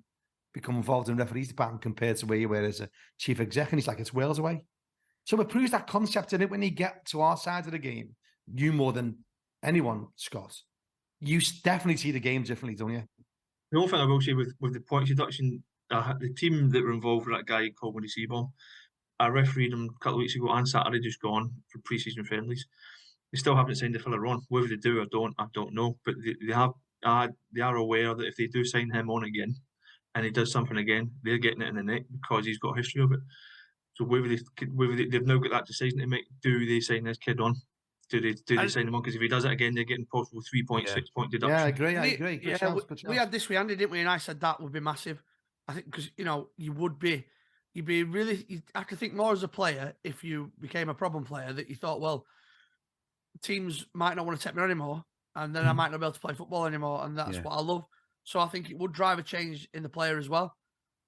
become involved in referees department compared to where you were as a chief exec? And he's like, it's Wales away. So it proves that concept in it when you get to our side of the game. You more than anyone, Scott. You definitely see the game differently, don't you? The only thing I will say with the points deduction, the team that were involved with that guy called Winnie Seaborn, I refereed him a couple of weeks ago and Saturday just gone for pre-season friendlies. They still haven't signed the filler on. Whether they do or don't, I don't know. But they are aware that if they do sign him on again and he does something again, they're getting it in the neck because he's got a history of it. So whether they've now got that decision to make, do they sign this kid on? Do they sign him on? Because if he does it again, they're getting possible 3.6 point deduction. Yeah, I agree. Good chance. We had this with Andy, didn't we? And I said that would be massive. I think because you'd be really, you'd have to think more as a player if you became a problem player that you thought, well, teams might not want to take me on anymore, and then I might not be able to play football anymore, and that's what I love. So I think it would drive a change in the player as well.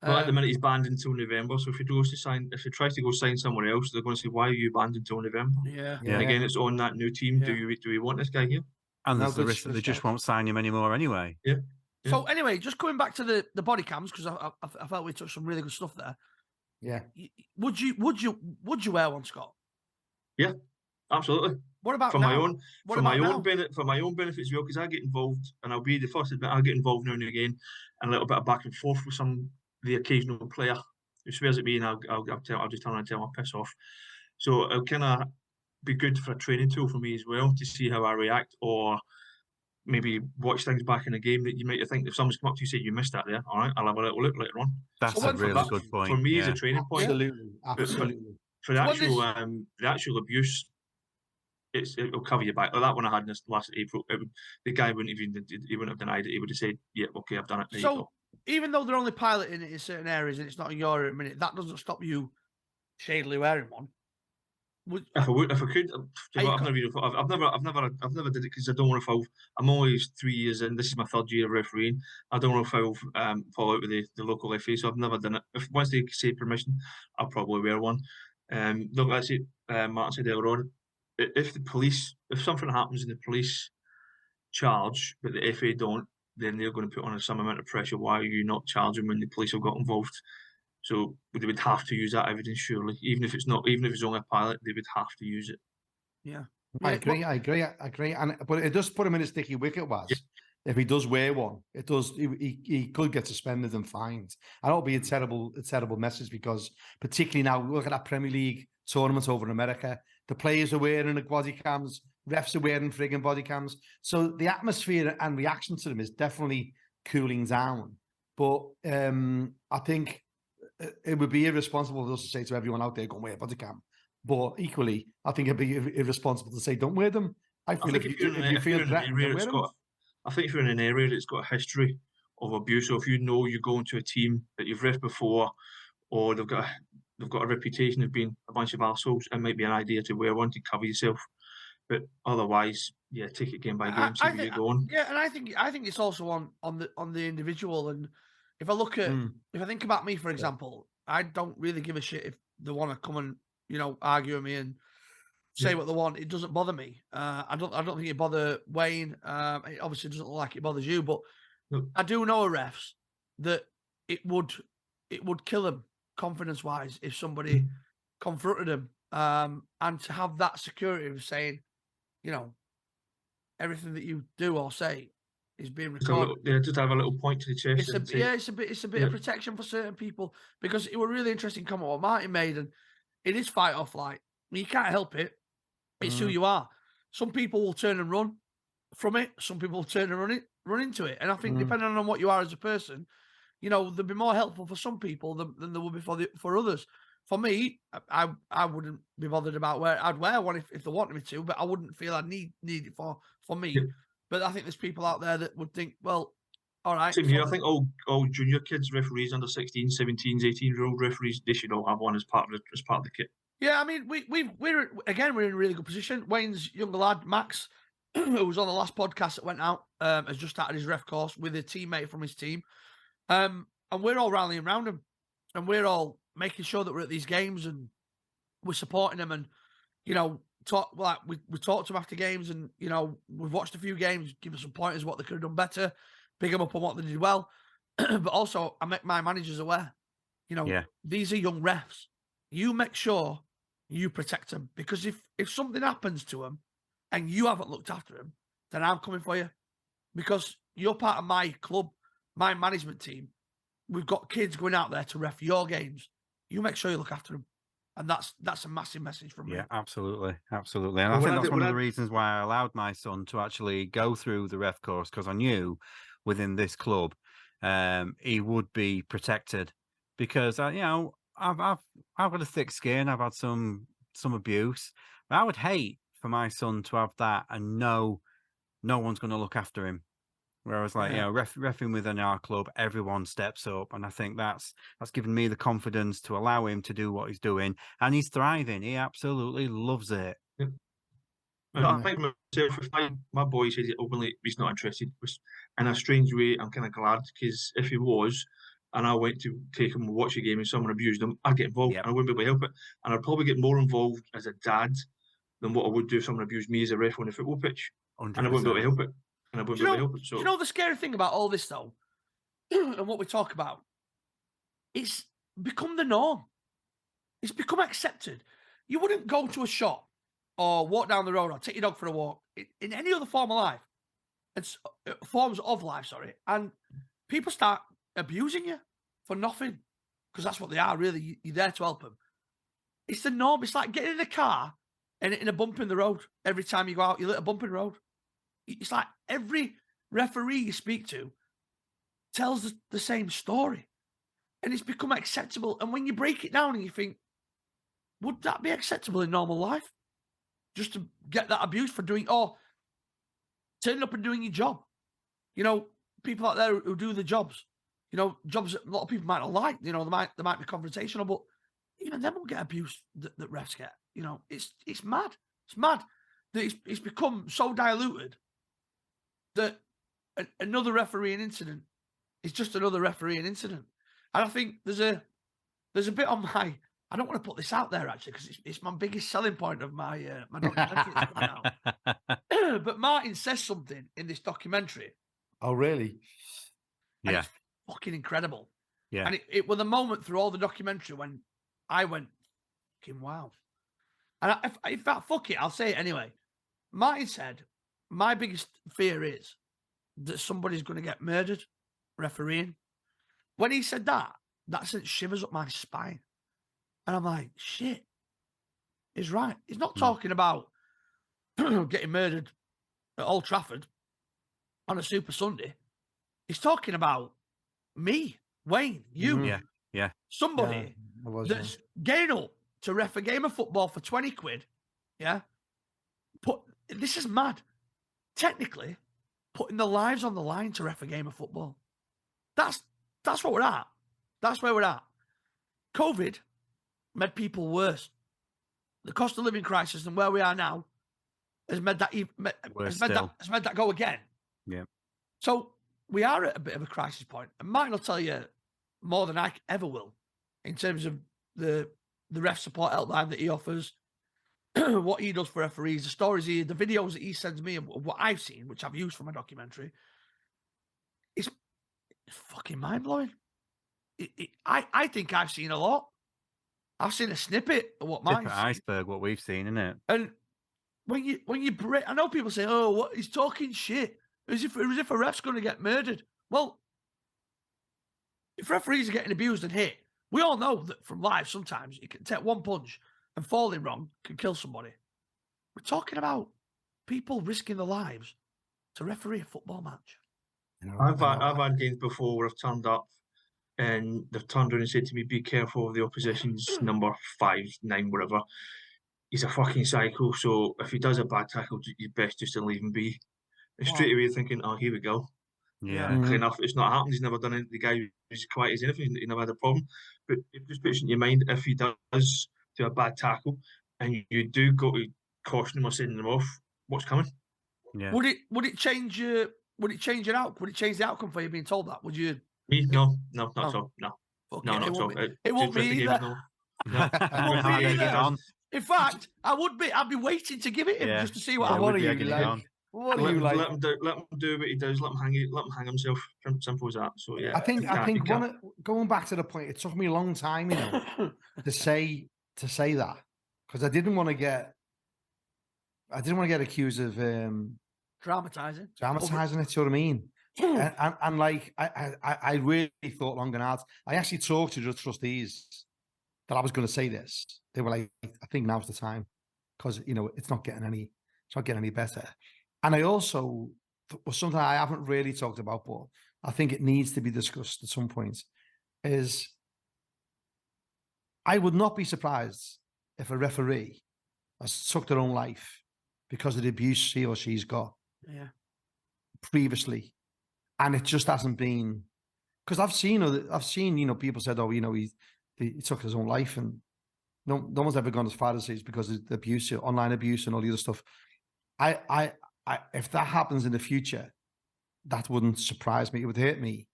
Well, at the minute he's banned until November. So if he tries to go sign somewhere else, they're going to say, "Why are you banned until November?" Yeah. And again, it's on that new team. Yeah. Do we want this guy here? And there's the risk that they just won't sign him anymore anyway. Yeah. So anyway, just coming back to the body cams, because I felt we touched some really good stuff there. Yeah. Would you wear one, Scott? Yeah, absolutely. What about for now? my own benefit as well? Because I get involved, and I'll be the first to admit I get involved now and again, and a little bit of back and forth with the occasional player who swears at me, and I'll just turn around and tell him piss off. So it'll kind of be good for a training tool for me as well to see how I react, or maybe watch things back in the game that you might think if someone's come up to you and said you missed that there, all right, I'll have a little look later on. That's a really good point. For me, as a training point. Absolutely. For the actual abuse, it'll cover your back. Like that one I had in this last April, the guy wouldn't have denied it. He would have said, "Yeah, okay, I've done it." So even though they're only piloting it in certain areas and it's not in your area at the minute, that doesn't stop you shadily wearing one. If I could, I've never did it because I don't want to fall. I'm always 3 years in. This is my third year of refereeing. I don't want to fall out with the local FA, so I've never done it. Once they say permission, I'll probably wear one. Look, that's it. Martin said earlier on, if something happens and the police charge but the FA don't, then they're going to put on some amount of pressure. Why are you not charging when the police have got involved? So they would have to use that evidence, surely. Even if it's only a pilot, they would have to use it. Yeah. I agree. But it does put him in a sticky wicket, if he does wear one. It does. He could get suspended and fined. And it'll be a terrible message because particularly now, look at that Premier League tournament over in America. The players are wearing the body cams. Refs are wearing frigging body cams. So the atmosphere and reaction to them is definitely cooling down. But I think it would be irresponsible for us to say to everyone out there, go and wear a body cam. But equally, I think it'd be irresponsible to say, don't wear them. I think if you feel threatened, wear them. I think if you're in an area that's got a history of abuse, or if you know you go into a team that you've ref before, or they've got a reputation of being a bunch of arseholes, it might be an idea to wear one to cover yourself. But otherwise, yeah, take it game by game, see where you're going. Yeah, and I think it's also on the individual. And if I look at if I think about me, for example, I don't really give a shit if they want to come and argue with me and say what they want. It doesn't bother me. I don't think it bother Wayne. It obviously doesn't look like it bothers you, but I do know a refs that it would kill them confidence wise if somebody confronted him. And to have that security of saying, everything that you do or say is being Just a little, recorded. just have a little point to the chest. It's and say, a bit of protection for certain people, because it was a really interesting comment what Martin made, and it is fight or flight. You can't help it. It's who you are. Some people will turn and run from it. Some people will turn and run into it. And I think depending on what you are as a person, you know, they'll be more helpful for some people than there will be for others. For me, I wouldn't be bothered about I'd wear one if they wanted me to, but I wouldn't feel I need it for me. Yeah. But I think there's people out there that would think, well, all right. Same here. I think all junior kids, referees under 16, 17s, 18-year-old referees, they should all have one as part of the kit. Yeah, I mean, we're in a really good position. Wayne's younger lad, Max, who was on the last podcast that went out, has just started his ref course with a teammate from his team. And we're all rallying around him, and we're all making sure that we're at these games and we're supporting them. And, you know, we talked to them after games, and, you know, we've watched a few games, give us some pointers what they could have done better, big them up on what they did well. But also, I make my managers aware, you know, these are young refs. You make sure you protect them, because if something happens to them and you haven't looked after them, then I'm coming for you, because you're part of my club, my management team. We've got kids going out there to ref your games. You make sure you look after them. And that's a massive message from me. Yeah, absolutely. Absolutely. And Well, I think that's one of the reasons why I allowed my son to actually go through the ref course, because I knew within this club he would be protected, because you know, I've got a thick skin. I've had some abuse. But I would hate for my son to have that and no one's going to look after him. Whereas, like, you know, reffing within our club, everyone steps up, and I think that's given me the confidence to allow him to do what he's doing, and he's thriving. He absolutely loves it. Yep. I think myself, if my boy says openly he's not interested, which in a strange way, I'm kind of glad, because if he was, and I went to take him and watch a game and someone abused him, I'd get involved and I wouldn't be able to help it. And I'd probably get more involved as a dad than what I would do if someone abused me as a ref on the football pitch. 100%. And I wouldn't be able to help it. And I wouldn't be able to help it. So, you know the scary thing about all this, though, and what we talk about, it's become the norm. It's become accepted. You wouldn't go to a shop or walk down the road or take your dog for a walk in any other form of life. It's forms of life, sorry. And people start abusing you for nothing, because that's what they are, really. You're there to help them. It's the norm. It's like getting in a car and hitting a bump in the road. Every time you go out, you hit a bump in the road. It's like every referee you speak to tells the same story. And it's become acceptable. And when you break it down and you think, would that be acceptable in normal life? Just to get that abuse for turning up and doing your job. You know, people out there who do the jobs, you know, jobs that a lot of people might not like, you know, they might be confrontational, but even them will get abuse that refs get. You know, it's mad. It's mad that it's become so diluted that another refereeing incident is just another refereeing incident. And I think there's a bit on my, I don't want to put this out there actually, because it's my biggest selling point of my my documentary that's coming out. But Martin says something in this documentary. Oh, really? Yeah. It's fucking incredible. Yeah. And it was a moment through all the documentary when I went, fucking wow. And if I fuck it, I'll say it anyway. Martin said, my biggest fear is that somebody's going to get murdered refereeing. When he said that sent shivers up my spine. And I'm like, shit, he's right. He's not talking about getting murdered at Old Trafford on a Super Sunday. He's talking about me, Wayne, you. Yeah. Somebody that's getting up to ref a game of football for 20 quid. Yeah. This is mad. Technically, putting their lives on the line to ref a game of football. That's what we're at. That's where we're at. COVID made people worse. The cost of living crisis and where we are now has made that go again. Yeah. So we are at a bit of a crisis point. And Martin will tell you more than I ever will in terms of the ref support helpline that he offers, what he does for referees, the stories the videos that he sends me, and what I've seen, which I've used for my documentary. It's fucking mind blowing. I think I've seen a lot. I've seen a snippet of what Martin's iceberg, what we've seen, isn't it? And when you break, I know people say, "Oh, what he's talking shit," as if a ref's going to get murdered. Well, if referees are getting abused and hit, we all know that from live sometimes you can take one punch and falling wrong can kill somebody. We're talking about people risking their lives to referee a football match. You know, I've had games before where I've turned up and they've turned around and said to me, "Be careful of the opposition's number 5, 9, whatever. He's a fucking psycho. So if he does a bad tackle, you best just to leave him be." And straight away thinking, "Oh, here we go." Yeah. Clear enough. It's not happened. He's never done it. The guy who's quiet as anything. He never had a problem. But it just puts in your mind, if he does do a bad tackle and you do go to caution him or sending him off, what's coming? Yeah. Would it change your Would it change the outcome for you being told that? Would you? Me? No, not at all. No, Okay, not at all. It won't be either. No. How did it get on? In fact, I'd be waiting to give it him Yeah. just to see what Yeah, I what would are be you egging it like? on. What are you like? Let him do what he does. Let him hang himself. Simple as that. So yeah, I think you can't. going back to the point, it took me a long time, to say that, because I didn't want to get accused of dramatizing. dramatizing it. You know what I mean? and like I really thought long and hard. I actually talked to the trustees that I was going to say this. They were like, "I think now's the time," because it's not getting any better. And I also was something I haven't really talked about, but I think it needs to be discussed at some point. Is I would not be surprised if a referee has took their own life because of the abuse he or she's got previously, and it just hasn't been. Because I've seen people said, "Oh, he took his own life," and no one's ever gone as far as it's because of the abuse, online abuse, and all the other stuff. If that happens in the future, that wouldn't surprise me. It would hurt me,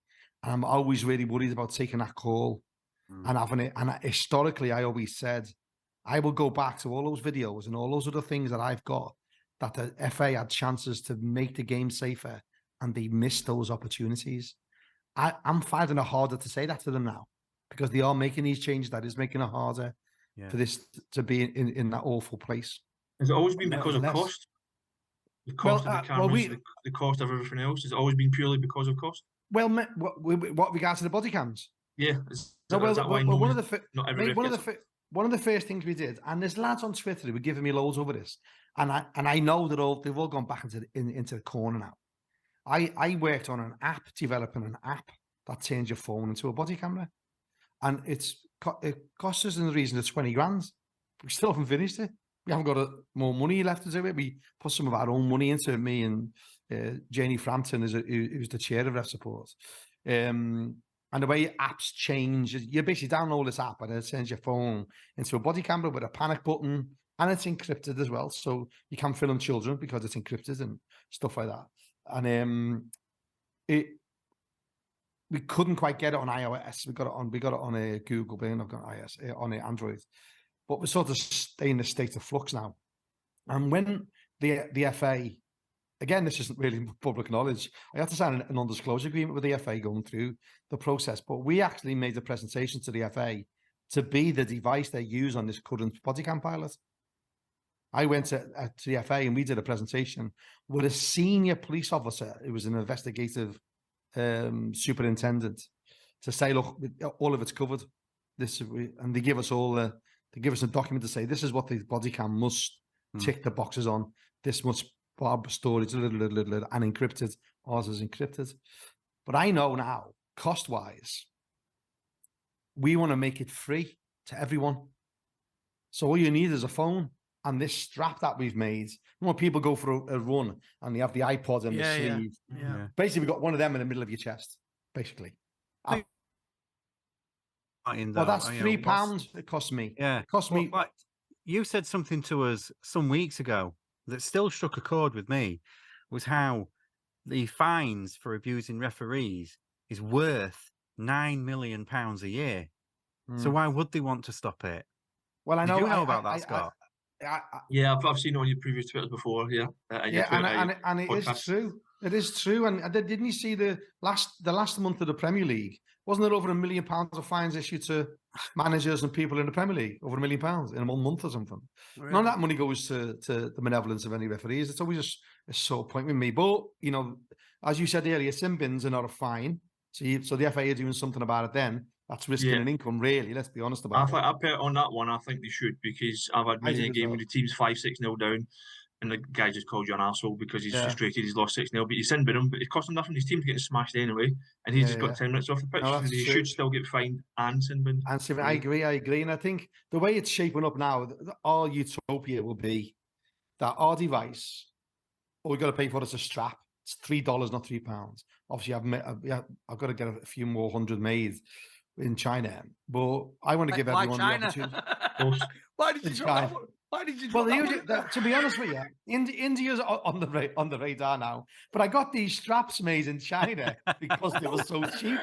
and I'm always really worried about taking that call and having it. And historically, I always said I will go back to all those videos and all those other things that I've got that the FA had chances to make the game safer, and they missed those opportunities. I'm finding it harder to say that to them now because they are making these changes. That is making it harder for this to be in that awful place. Has it always been because of cost? The cost of the cameras, the cost of everything else, has it always been purely because of cost? Well, what regards to the body cams? Yeah. One of the first things we did, and there's lads on Twitter who were giving me loads over this, and I know that they've all gone back into the corner now. I worked on developing an app that turns your phone into a body camera, and it cost us in the region of 20 grand. We still haven't finished it. We haven't got more money left to do it. We put some of our own money into it. Me and Janie Frampton, who's the chair of Ref Support. And the way apps change, you basically download this app and it sends your phone into a body camera with a panic button, and it's encrypted as well. So you can film children because it's encrypted and stuff like that. And we couldn't quite get it on iOS. We got it on a Google, but I've got iOS on Android. But we're sort of in a state of flux now. And when the FA, again, this isn't really public knowledge, I had to sign a non-disclosure agreement with the FA going through the process. But we actually made a presentation to the FA to be the device they use on this current bodycam pilot. I went to the FA and we did a presentation with a senior police officer who was an investigative superintendent to say, look, all of it's covered. And they give us a document to say this is what the body cam must tick the boxes on. This much storage, and encrypted. Ours is encrypted. But I know now, cost-wise, we want to make it free to everyone. So all you need is a phone and this strap that we've made. When people go for a run and they have the iPod in the sleeve, basically we've got one of them in the middle of your chest, basically. Well, that's £3 it cost me. Yeah. It cost me. Like, you said something to us some weeks ago that still struck a chord with me, was how the fines for abusing referees is worth £9 million a year. So why would they want to stop it? Well, I know. Did you know about that, Scott? Yeah, I've seen it on your previous Twitter before. Yeah, and it is true. It is true. And didn't you see the last month of the Premier League? Wasn't there over £1 million of fines issued to managers and people in the Premier League? Over £1 million in a 1 month or something. Really? None of that money goes to the benevolence of any referees. It's always just a sore point with me. But, you know, as you said earlier, sin bins are not a fine. So the FA are doing something about it then. That's risking an income, really. Let's be honest about it. I bet on that one, I think they should, because I've had many a game when the team's 5-6-0 down and the guy just called you an arsehole because he's frustrated, he's lost 6-0, but you sin bin him, but it cost him nothing. His team's getting smashed anyway, and he's just got 10 minutes off the pitch. No, he should still get fined and sin bin. I agree. And I think the way it's shaping up now, our utopia will be that our device, all we've got to pay for is a strap. It's $3, not £3. Obviously, I've got to get a few more 100 made in China, but I want to give everyone the opportunity. Why did you drop that one? Why did you drop that one? To be honest with you, India's on the radar now. But I got these straps made in China because they were so cheap.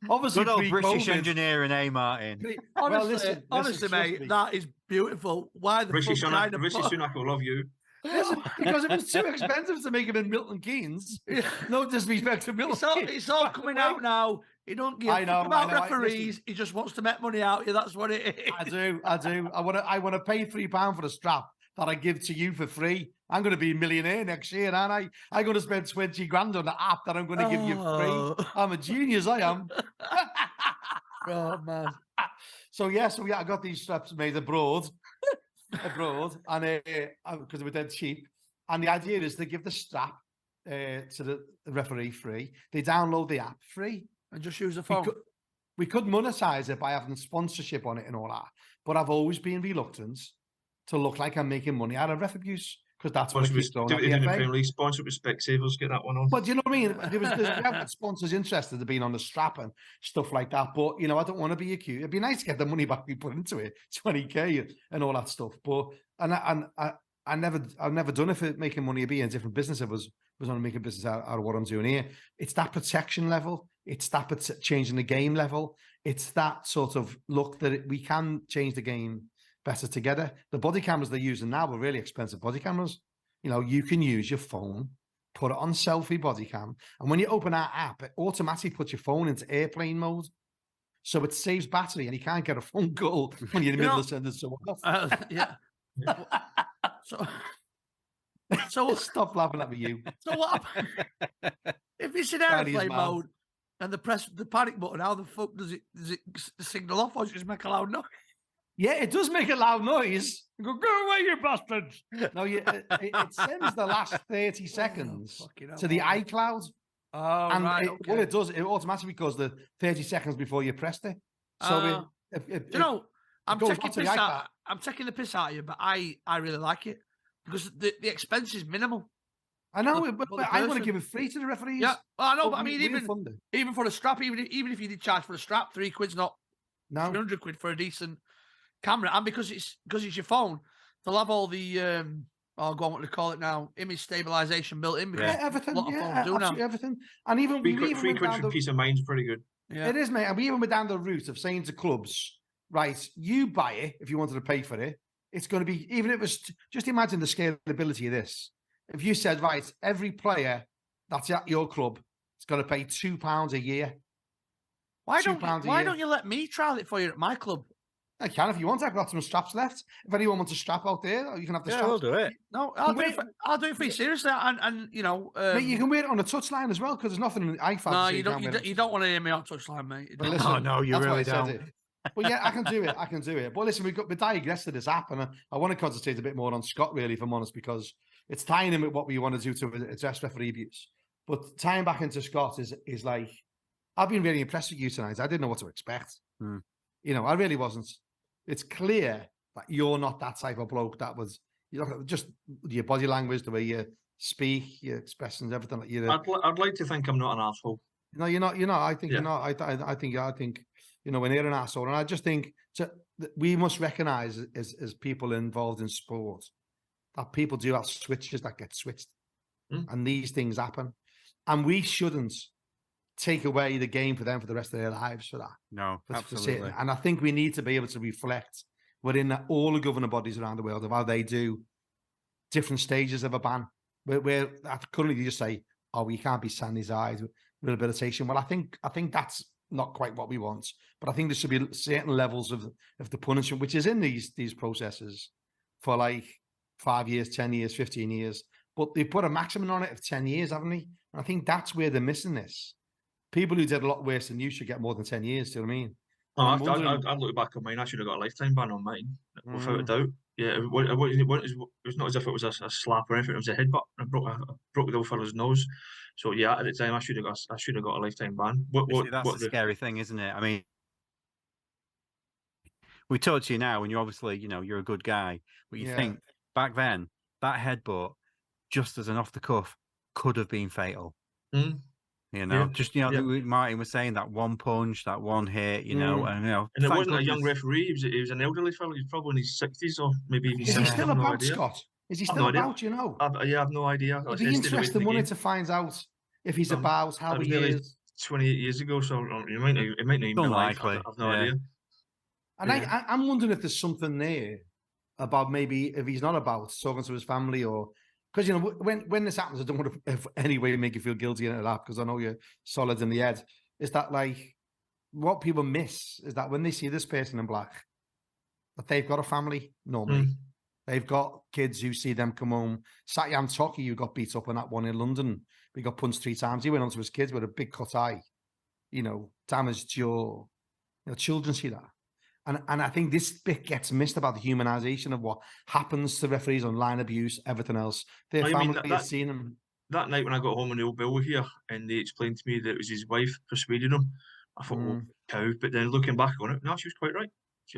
Obviously, good old British engineering, Martin? Honestly, mate, that is beautiful. Why the Rishi fuck Sunak will love you. Listen, because it was too expensive to make them in Milton Keynes. No disrespect to Milton Keynes. It's all coming out now. He don't give a fuck about referees. He just wants to make money out of you. That's what it is. I do. I want to pay £3 for the strap that I give to you for free. I'm going to be a millionaire next year, aren't I? I'm going to spend 20 grand on the app that I'm going to give you free. I'm a genius, I am. Oh, man. So I got these straps made abroad, and because they were dead cheap. And the idea is to give the strap to the referee free. They download the app free and just use the phone. We could monetize it by having sponsorship on it and all that. But I've always been reluctant to look like I'm making money out of ref abuse, because that's what keeps throwing at the FA. Sponsor with Specsavers, get that one on. But you know what I mean? We have got sponsors interested in being on the strap and stuff like that. But, you know, I don't want to be accused. It'd be nice to get the money back we put into it, 20k and all that stuff. But I've never done it for making money or being a different business. It was on making business out of what I'm doing here. It's that protection level. It's that changing the game level. It's that sort of look that we can change the game better together. The body cameras they're using now are really expensive body cameras. You know, you can use your phone, put it on selfie body cam, and when you open our app, it automatically puts your phone into airplane mode. So it saves battery, and you can't get a phone call when you're in the middle of sending someone off. So stop laughing at me, you. So what? If it's in airplane mode and the press the panic button, how the fuck does it signal off, or does it just make a loud noise? Yeah, it does make a loud noise. Go away, you bastards! No, it sends the last 30 seconds to the iCloud. Oh, and right. What it does, it automatically goes the 30 seconds before you pressed it. So I'm taking the piss out of you, but I really like it because the expense is minimal. I know, but I want to give it free to the referees. Yeah, well, I know, but I mean, even for a strap, even if you did charge for a strap, £3's not 300 quid for a decent camera, and because it's your phone, they'll have all the go on, what do they call it now? Image stabilization built in. Yeah, everything. Everything. And even free quid for peace of mind is pretty good. Yeah. It is, mate. And we even went down the route of saying to clubs, right, you buy it if you wanted to pay for it. It's going to be, even if it was, just imagine the scalability of this. If you said, right, every player that's at your club is going to pay £2 a year. Why don't you let me trial it for you at my club? I can if you want. I've got some straps left. If anyone wants a strap out there, you can have the strap. We'll do it. No, I'll do it for you seriously. And you know, mate, you can wear it on a touchline as well because there's nothing in iPhone. No, you don't want to hear me on touchline, mate. But listen, no, you really don't. Well, yeah, I can do it. But listen, we digressed to this app, and I want to concentrate a bit more on Scott, really, if I'm honest, because it's tying in with what we want to do to address referee abuse. But tying back into Scott is like, I've been really impressed with you tonight. I didn't know what to expect. You know, I really wasn't. It's clear that you're not that type of bloke that was, you know, just your body language, the way you speak, your expressions, everything. Like I'd like to think I'm not an asshole. No, you're not. I think you're not. I think you know, when you're an asshole, and I just think we must recognise as people involved in sport that people do have switches that get switched, and these things happen, and we shouldn't take away the game for them for the rest of their lives for that. No, absolutely. And I think we need to be able to reflect within all the governing bodies around the world of how they do different stages of a ban. Where currently you just say, "Oh, you can't be sanding his eyes with rehabilitation." Well, I think that's not quite what we want. But I think there should be certain levels of the punishment, which is in these processes for like 5 years, 10 years, 15 years. But they put a maximum on it of 10 years, haven't they? And I think that's where they're missing this. People who did a lot worse than you should get more than 10 years. Do you know what I mean? Oh, And I'm wondering, I look back on mine. I should have got a lifetime ban on mine, without a Mm. doubt. Yeah, it was not as if it was a slap or anything. It was a headbutt. I broke the old fella's nose. So yeah, at the time, I should have got a lifetime ban. See, that's the scary thing, isn't it? I mean, we talk to you now, and you're obviously, you're a good guy, but you Yeah. think back then that headbutt, just as an off the cuff, could have been fatal. Mm. Yeah. Just Martin was saying that one punch, that one hit, and And it thank wasn't a young goodness- referee. He was an elderly fellow. He's probably in his 60s or maybe even Is he 70s. still I've no about, idea. Scott? Is he I've still no idea. about, you know? I have no idea. It'd be interesting, wouldn't it, to find out if he's about, how he is. 28 years ago, so it might not even be alive. Unlikely, I've no yeah. idea. And I'm wondering if there's something there about maybe if he's not about talking to his family, or because when this happens, I don't want to in any way make you feel guilty into that, because I know you're solid in the head. Is that like what people miss is that when they see this person in black, that they've got a family normally. They've got kids who see them come home. Satyam Toki, who got beat up on that one in London, he got punched 3 times. He went on to his kids with a big cut eye, damaged jaw. Children see that. And I think this bit gets missed about the humanization of what happens to referees on line abuse, everything else. Their family has seen them. That night when I got home and the old Bill were here and they explained to me that it was his wife persuaded him, I thought, well, cow. But then looking back on it, no, she was quite right.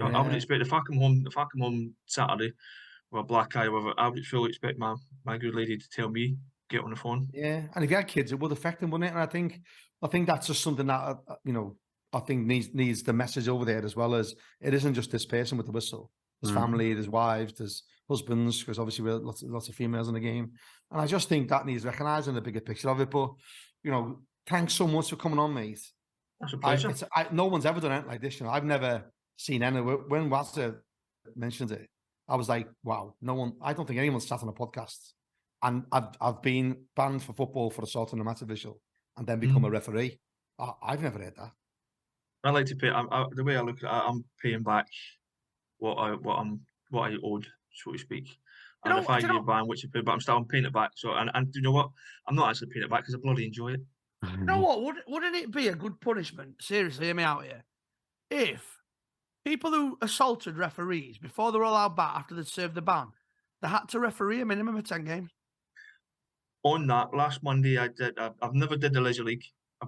I would expect if I come home Saturday with a black eye, I would fully expect my good lady to tell me, get on the phone. Yeah, and if you had kids, it would affect them, wouldn't it? And I think that's just something that I think needs the message over there, as well as it isn't just this person with the whistle. There's family, there's wives, there's husbands, because obviously we're lots of females in the game. And I just think that needs recognising the bigger picture of it. But, thanks so much for coming on, mate. That's a pleasure. No one's ever done it like this. I've never seen any. When Wazza mentioned it, I was like, wow, no one, I don't think anyone's sat on a podcast. And I've been banned for football for assault on a match official and then become a referee. I've never heard that. I like to pay. The way I look at it, I'm paying back what I owed, so to speak. And if I get a ban, which I pay, but I'm paying it back. So and you know what? I'm not actually paying it back because I bloody enjoy it. You know what? Wouldn't it be a good punishment? Seriously, hear me out here. If people who assaulted referees before they were allowed back after they'd served the ban, they had to referee a minimum of 10 games. On that, last Monday I've never did the Leisure League.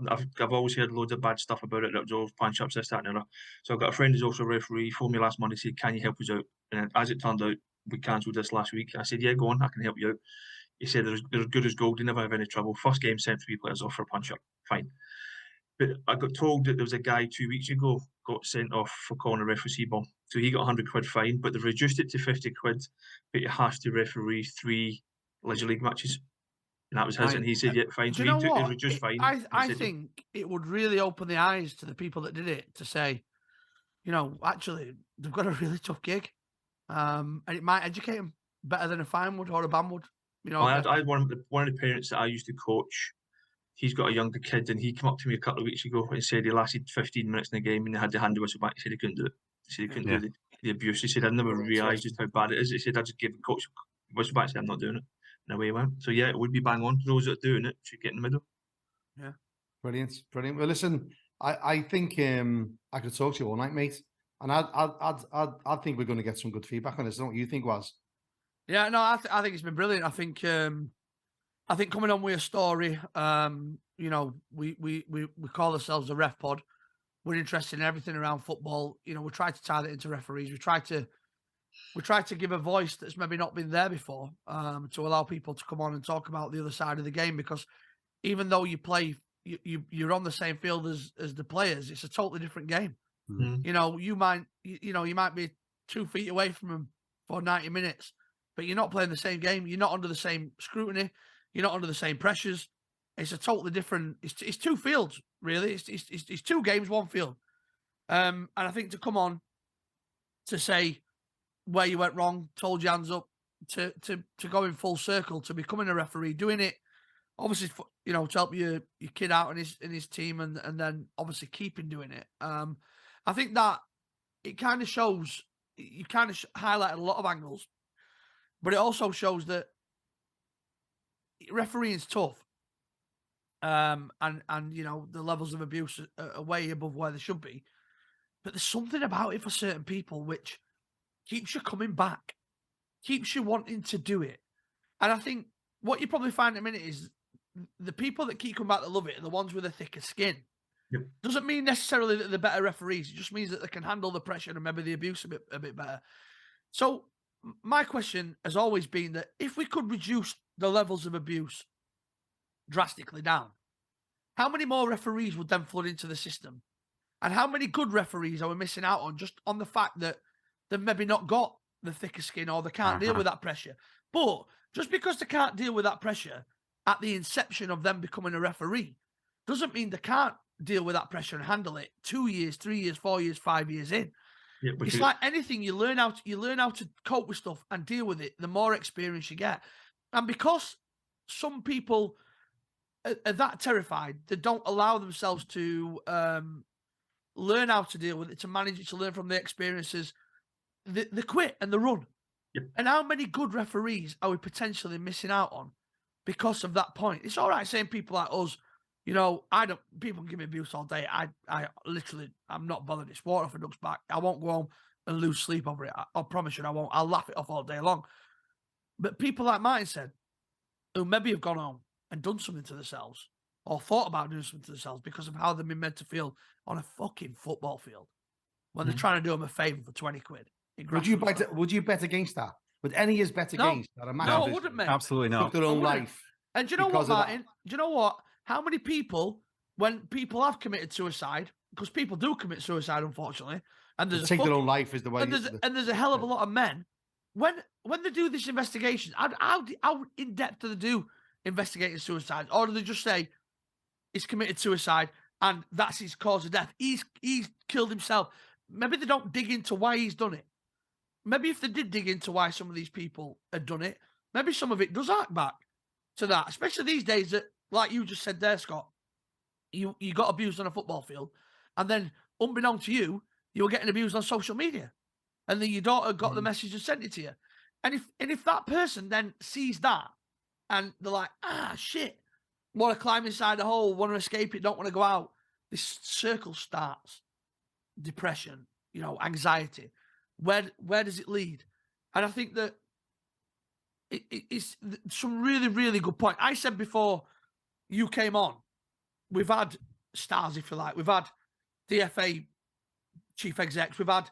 I've always heard loads of bad stuff about it. That was all punch ups, this, that, and the other. So I've got a friend who's also a referee. He phoned me last Monday, said, "Can you help us out?" And as it turned out, we cancelled this last week. I said, "Yeah, go on, I can help you out." He said, "They're good as gold. They never have any trouble. First game, sent 3 players off for a punch up. Fine." But I got told that there was a guy 2 weeks ago got sent off for calling a referee bomb. So he got 100 quid fine, but they've reduced it to 50 quid. But he has to referee 3 Leisure League matches. And that was his, and he said, "Yeah, fine." So he took the reduced fine. I think it would really open the eyes to the people that did it to say, actually, they've got a really tough gig, and it might educate them better than a fine would or a ban would. I had one of the parents that I used to coach. He's got a younger kid, and he came up to me a couple of weeks ago and said he lasted 15 minutes in the game and they had to hand the whistle back. He said he couldn't do it. He said he couldn't do the abuse. He said, "I never realised just how bad it is." He said, "I just gave the coach the whistle back. I said, I'm not doing it." And away he went. So yeah, it would be bang on. Those that are doing it should get in the middle. Yeah, brilliant. Well, listen, I think I could talk to you all night, mate, and I think we're going to get some good feedback on this. I don't know what you think, Was? Yeah, no, I think it's been brilliant. I think coming on with a story, we call ourselves a ref pod. We're interested in everything around football. We try to tie that into referees. We try to give a voice that's maybe not been there before, to allow people to come on and talk about the other side of the game. Because even though you play, you're on the same field as the players, it's a totally different game. Mm-hmm. You might be 2 feet away from them for 90 minutes, but you're not playing the same game. You're not under the same scrutiny. You're not under the same pressures. It's a totally different. It's 2 fields, really. It's 2 games, 1 field. And I think to come on to say where you went wrong, told your hands up, to go in full circle, to becoming a referee, doing it obviously, to help your kid out in his team, and then obviously keeping doing it. I think that it kind of shows, you kind of highlighted a lot of angles, but it also shows that refereeing is tough. And the levels of abuse are way above where they should be. But there's something about it for certain people which keeps you coming back, keeps you wanting to do it. And I think what you probably find in a minute is the people that keep coming back that love it are the ones with a thicker skin. Yep. Doesn't mean necessarily that they're better referees. It just means that they can handle the pressure and maybe the abuse a bit better. So my question has always been that if we could reduce the levels of abuse drastically down, how many more referees would then flood into the system? And how many good referees are we missing out on just on the fact that they've maybe not got the thicker skin or they can't deal with that pressure? But just because they can't deal with that pressure at the inception of them becoming a referee doesn't mean they can't deal with that pressure and handle it 2 years, 3 years, 4 years, 5 years in. Yeah, it's like anything, you learn how to cope with stuff and deal with it the more experience you get. And because some people are that terrified, they don't allow themselves to learn how to deal with it, to manage it, to learn from the experiences, they quit and they run. Yep. And how many good referees are we potentially missing out on because of that point? It's all right saying people like us, people can give me abuse all day. I literally, I'm not bothered. It's water off a duck's back. I won't go home and lose sleep over it. I promise you I won't. I'll laugh it off all day long. But people like Martin said, who maybe have gone home and done something to themselves or thought about doing something to themselves because of how they've been meant to feel on a fucking football field when they're trying to do them a favour for 20 quid. Would you bet against that? Would any of us bet against that? No, I wouldn't, mate. Absolutely not. Took their own life. And do you know what, Martin? Do you know what? How many people, when people have committed suicide, because people do commit suicide, unfortunately, and there's their own life is the way. And there's a hell of a lot of men when they do this investigation. How in depth do they do investigating suicide, or do they just say he's committed suicide and that's his cause of death? He's killed himself. Maybe they don't dig into why he's done it. Maybe if they did dig into why some of these people had done it, maybe some of it does hark back to that. Especially these days that, like you just said there, Scott, you got abused on a football field, and then unbeknown to you, you were getting abused on social media, and then your daughter got the message and sent it to you. And if that person then sees that, and they're like, shit, want to climb inside a hole, want to escape it, don't want to go out, this circle starts. Depression, anxiety. Where does it lead? And I think that it's some really, really good point. I said before you came on, we've had stars, if you like. We've had DFA chief execs. We've had,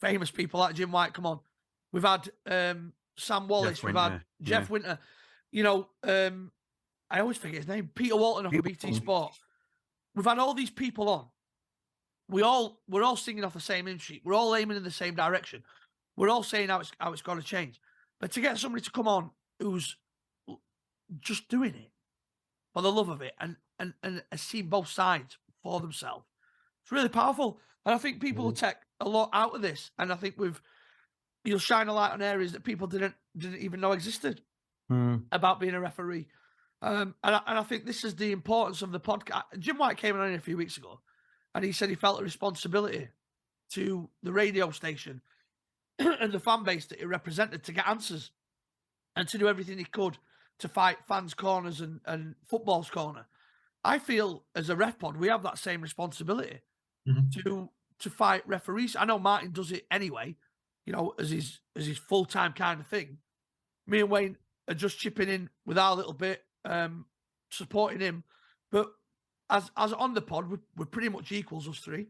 famous people like Jim White come on. We've had Sam Wallace. We've had Jeff Winter. I always forget his name. Peter Walton off of BT Sport. We've had all these people on. We're all singing off the same hymn sheet. We're all aiming in the same direction. We're all saying how it's got to change. But to get somebody to come on who's just doing it for the love of it and has seen both sides for themselves, it's really powerful. And I think people will take a lot out of this. And I think you'll shine a light on areas that people didn't even know existed about being a referee. And I think this is the importance of the podcast. Jim White came on a few weeks ago, and he said he felt a responsibility to the radio station and the fan base that he represented to get answers and to do everything he could to fight fans' corners and football's corner. I feel as a ref pod, we have that same responsibility to fight referees. I know Martin does it anyway, as his full-time kind of thing. Me and Wayne are just chipping in with our little bit, supporting him. But as on the pod, we're pretty much equals, us three.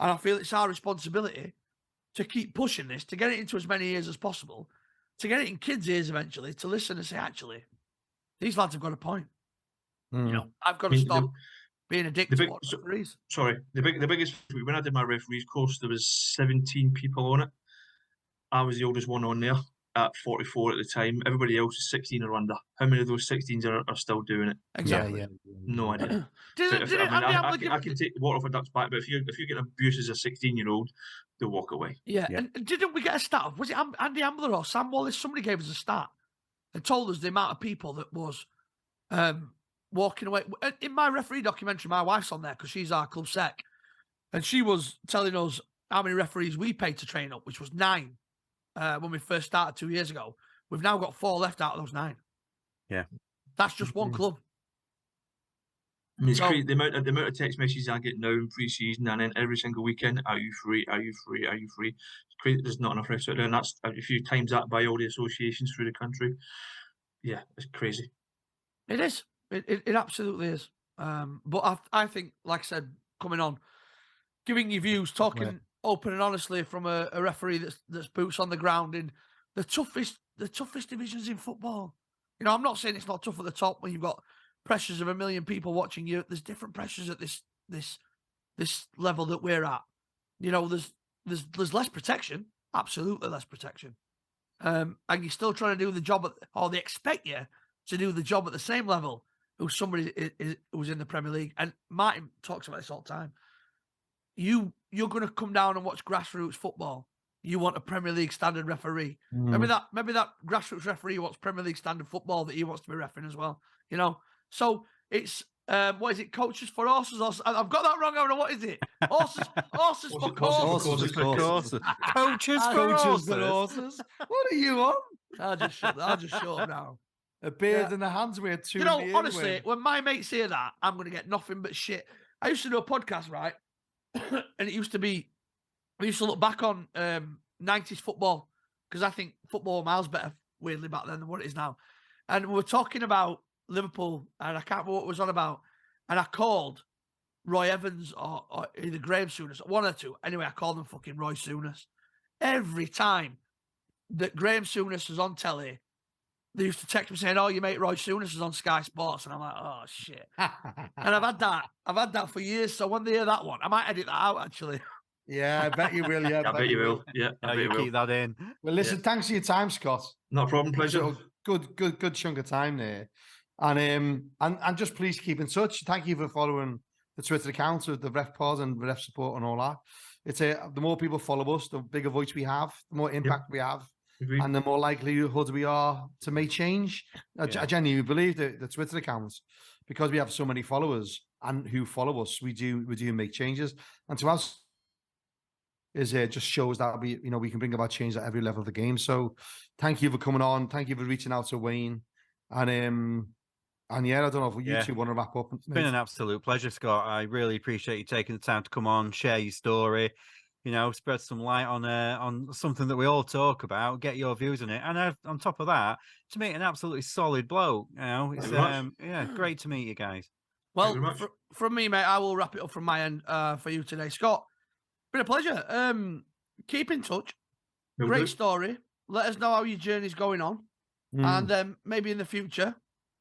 And I feel it's our responsibility to keep pushing this, to get it into as many ears as possible, to get it in kids' ears eventually, to listen and say, actually, these lads have got a point. I've got to stop being a dick to referees. Sorry, the biggest, when I did my referees course, there was 17 people on it. I was the oldest one on there at 44 at the time. Everybody else is 16 or under. How many of those 16s are still doing it? Exactly. Yeah. No idea. I can take water off a duck's back, but if you get abuse as a 16-year-old, they'll walk away. Yeah. And didn't we get a stat? Was it Andy Ambler or Sam Wallace? Somebody gave us a stat and told us the amount of people that was walking away. In my referee documentary, my wife's on there because she's our club sec. And she was telling us how many referees we paid to train up, which was 9 when we first started 2 years ago. We've now got 4 left out of those 9. Yeah. That's just one club. I mean, it's crazy the amount of text messages I get now in pre-season and then every single weekend. Are you free? Are you free? Are you free? It's crazy. There's not enough refs out there, and that's if you times that by all the associations through the country. Yeah, it's crazy. It is. It absolutely is. But I think, like I said, coming on, giving your views, talking open and honestly from a referee that's boots on the ground in the toughest divisions in football. You know, I'm not saying it's not tough at the top when you've got pressures of 1 million people watching you. There's different pressures at this level that we're at. You know, there's less protection, absolutely less protection. And you're still trying to do the job or they expect you to do the job at the same level who's somebody who's in the Premier League. And Martin talks about this all the time. You're going to come down and watch grassroots football. You want a Premier League standard referee. Maybe that grassroots referee wants Premier League standard football that he wants to be reffing as well. You know, so it's what is it? Coaches for horses? I've got that wrong. I don't know what is it. Horses for courses. Coaches for horses. What are you on? I'll just shut up now. A beard in the hands with 2 You know, honestly, when my mates hear that, I'm going to get nothing but shit. I used to do a podcast, right? And it used to be, we used to look back on 90s football because I think football miles better, weirdly, back then than what it is now. And we were talking about Liverpool, and I can't remember what it was on about. And I called Roy Evans or either Graham Souness, one or two. Anyway, I called him fucking Roy Souness. Every time that Graham Souness was on telly, they used to text me saying, "Oh, your mate Roy Souness is on Sky Sports," and I'm like, "Oh shit!" And I've had that for years. So when they hear that one, I might edit that out actually. Yeah, I bet you will. Yeah, I bet you will. Yeah, I bet you will. Keep that in. Well, listen, thanks for your time, Scott. Not a problem, pleasure. Good chunk of time there, and just please keep in touch. Thank you for following the Twitter accounts of the Ref Pod and Ref Support and all that. It's the more people follow us, the bigger voice we have, the more impact we have. Agreed. And the more likelihood we are to make change. I genuinely believe that the Twitter accounts, because we have so many followers and who follow us, we do make changes. And to us, just shows that we can bring about change at every level of the game. So thank you for coming on. Thank you for reaching out to Wayne. And yeah, I don't know if you two want to wrap up. It's been an absolute pleasure, Scott. I really appreciate you taking the time to come on, share your story. You know, spread some light on something that we all talk about, get your views on it. And on top of that, to meet an absolutely solid bloke, you know, it's great to meet you guys. Well, from me, mate, I will wrap it up from my end for you today. Scott, been a pleasure. Keep in touch. Great story. Let us know how your journey's going on. And maybe in the future,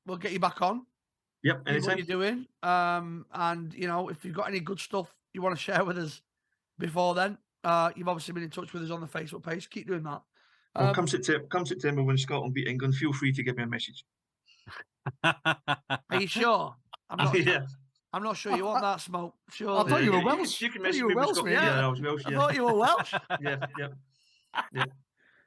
we'll get you back on. Yep, anytime. What you're doing. And, you know, if you've got any good stuff you want to share with us, before then, you've obviously been in touch with us on the Facebook page. Keep doing that. Well, come September when Scotland beat England, feel free to give me a message. Are you sure? I'm not sure you want that smoke. Sure. I thought you were Welsh. You can message me. Welsh, I was Welsh. I thought you were Welsh. Yeah.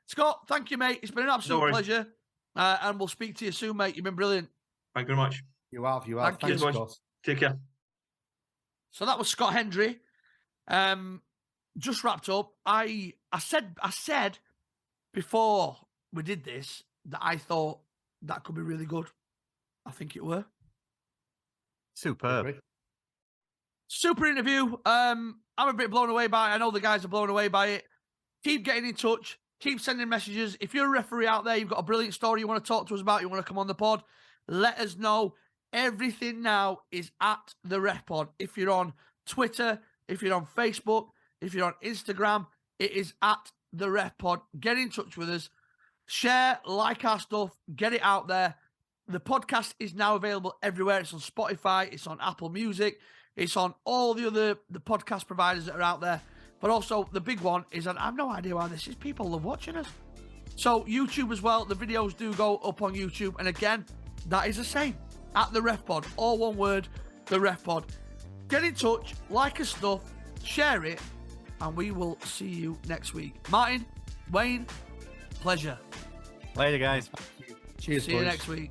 Scott, thank you, mate. It's been an absolute pleasure. And we'll speak to you soon, mate. You've been brilliant. Thank you very much. You have. Thanks, Scott. Take care. So that was Scott Hendry. Just wrapped up. I said before we did this that I thought that could be really good. I think it were. Superb. Super interview. I'm a bit blown away by it. I know the guys are blown away by it. Keep getting in touch. Keep sending messages. If you're a referee out there, you've got a brilliant story you want to talk to us about, you want to come on the pod, let us know. Everything now is at the Ref Pod. If you're on Twitter, if you're on Facebook, if you're on Instagram, it is at the Ref Pod. Get in touch with us. Share, like our stuff, get it out there. The podcast is now available everywhere. It's on Spotify, it's on Apple Music, it's on all the other podcast providers that are out there. But also, the big one is that I have no idea why this is. People love watching us. So, YouTube as well. The videos do go up on YouTube. And again, that is the same. At the Ref Pod. All one word, the Ref Pod. Get in touch, like us stuff, share it, and we will see you next week. Martin, Wayne, pleasure. Later, guys. Cheers, see you next week.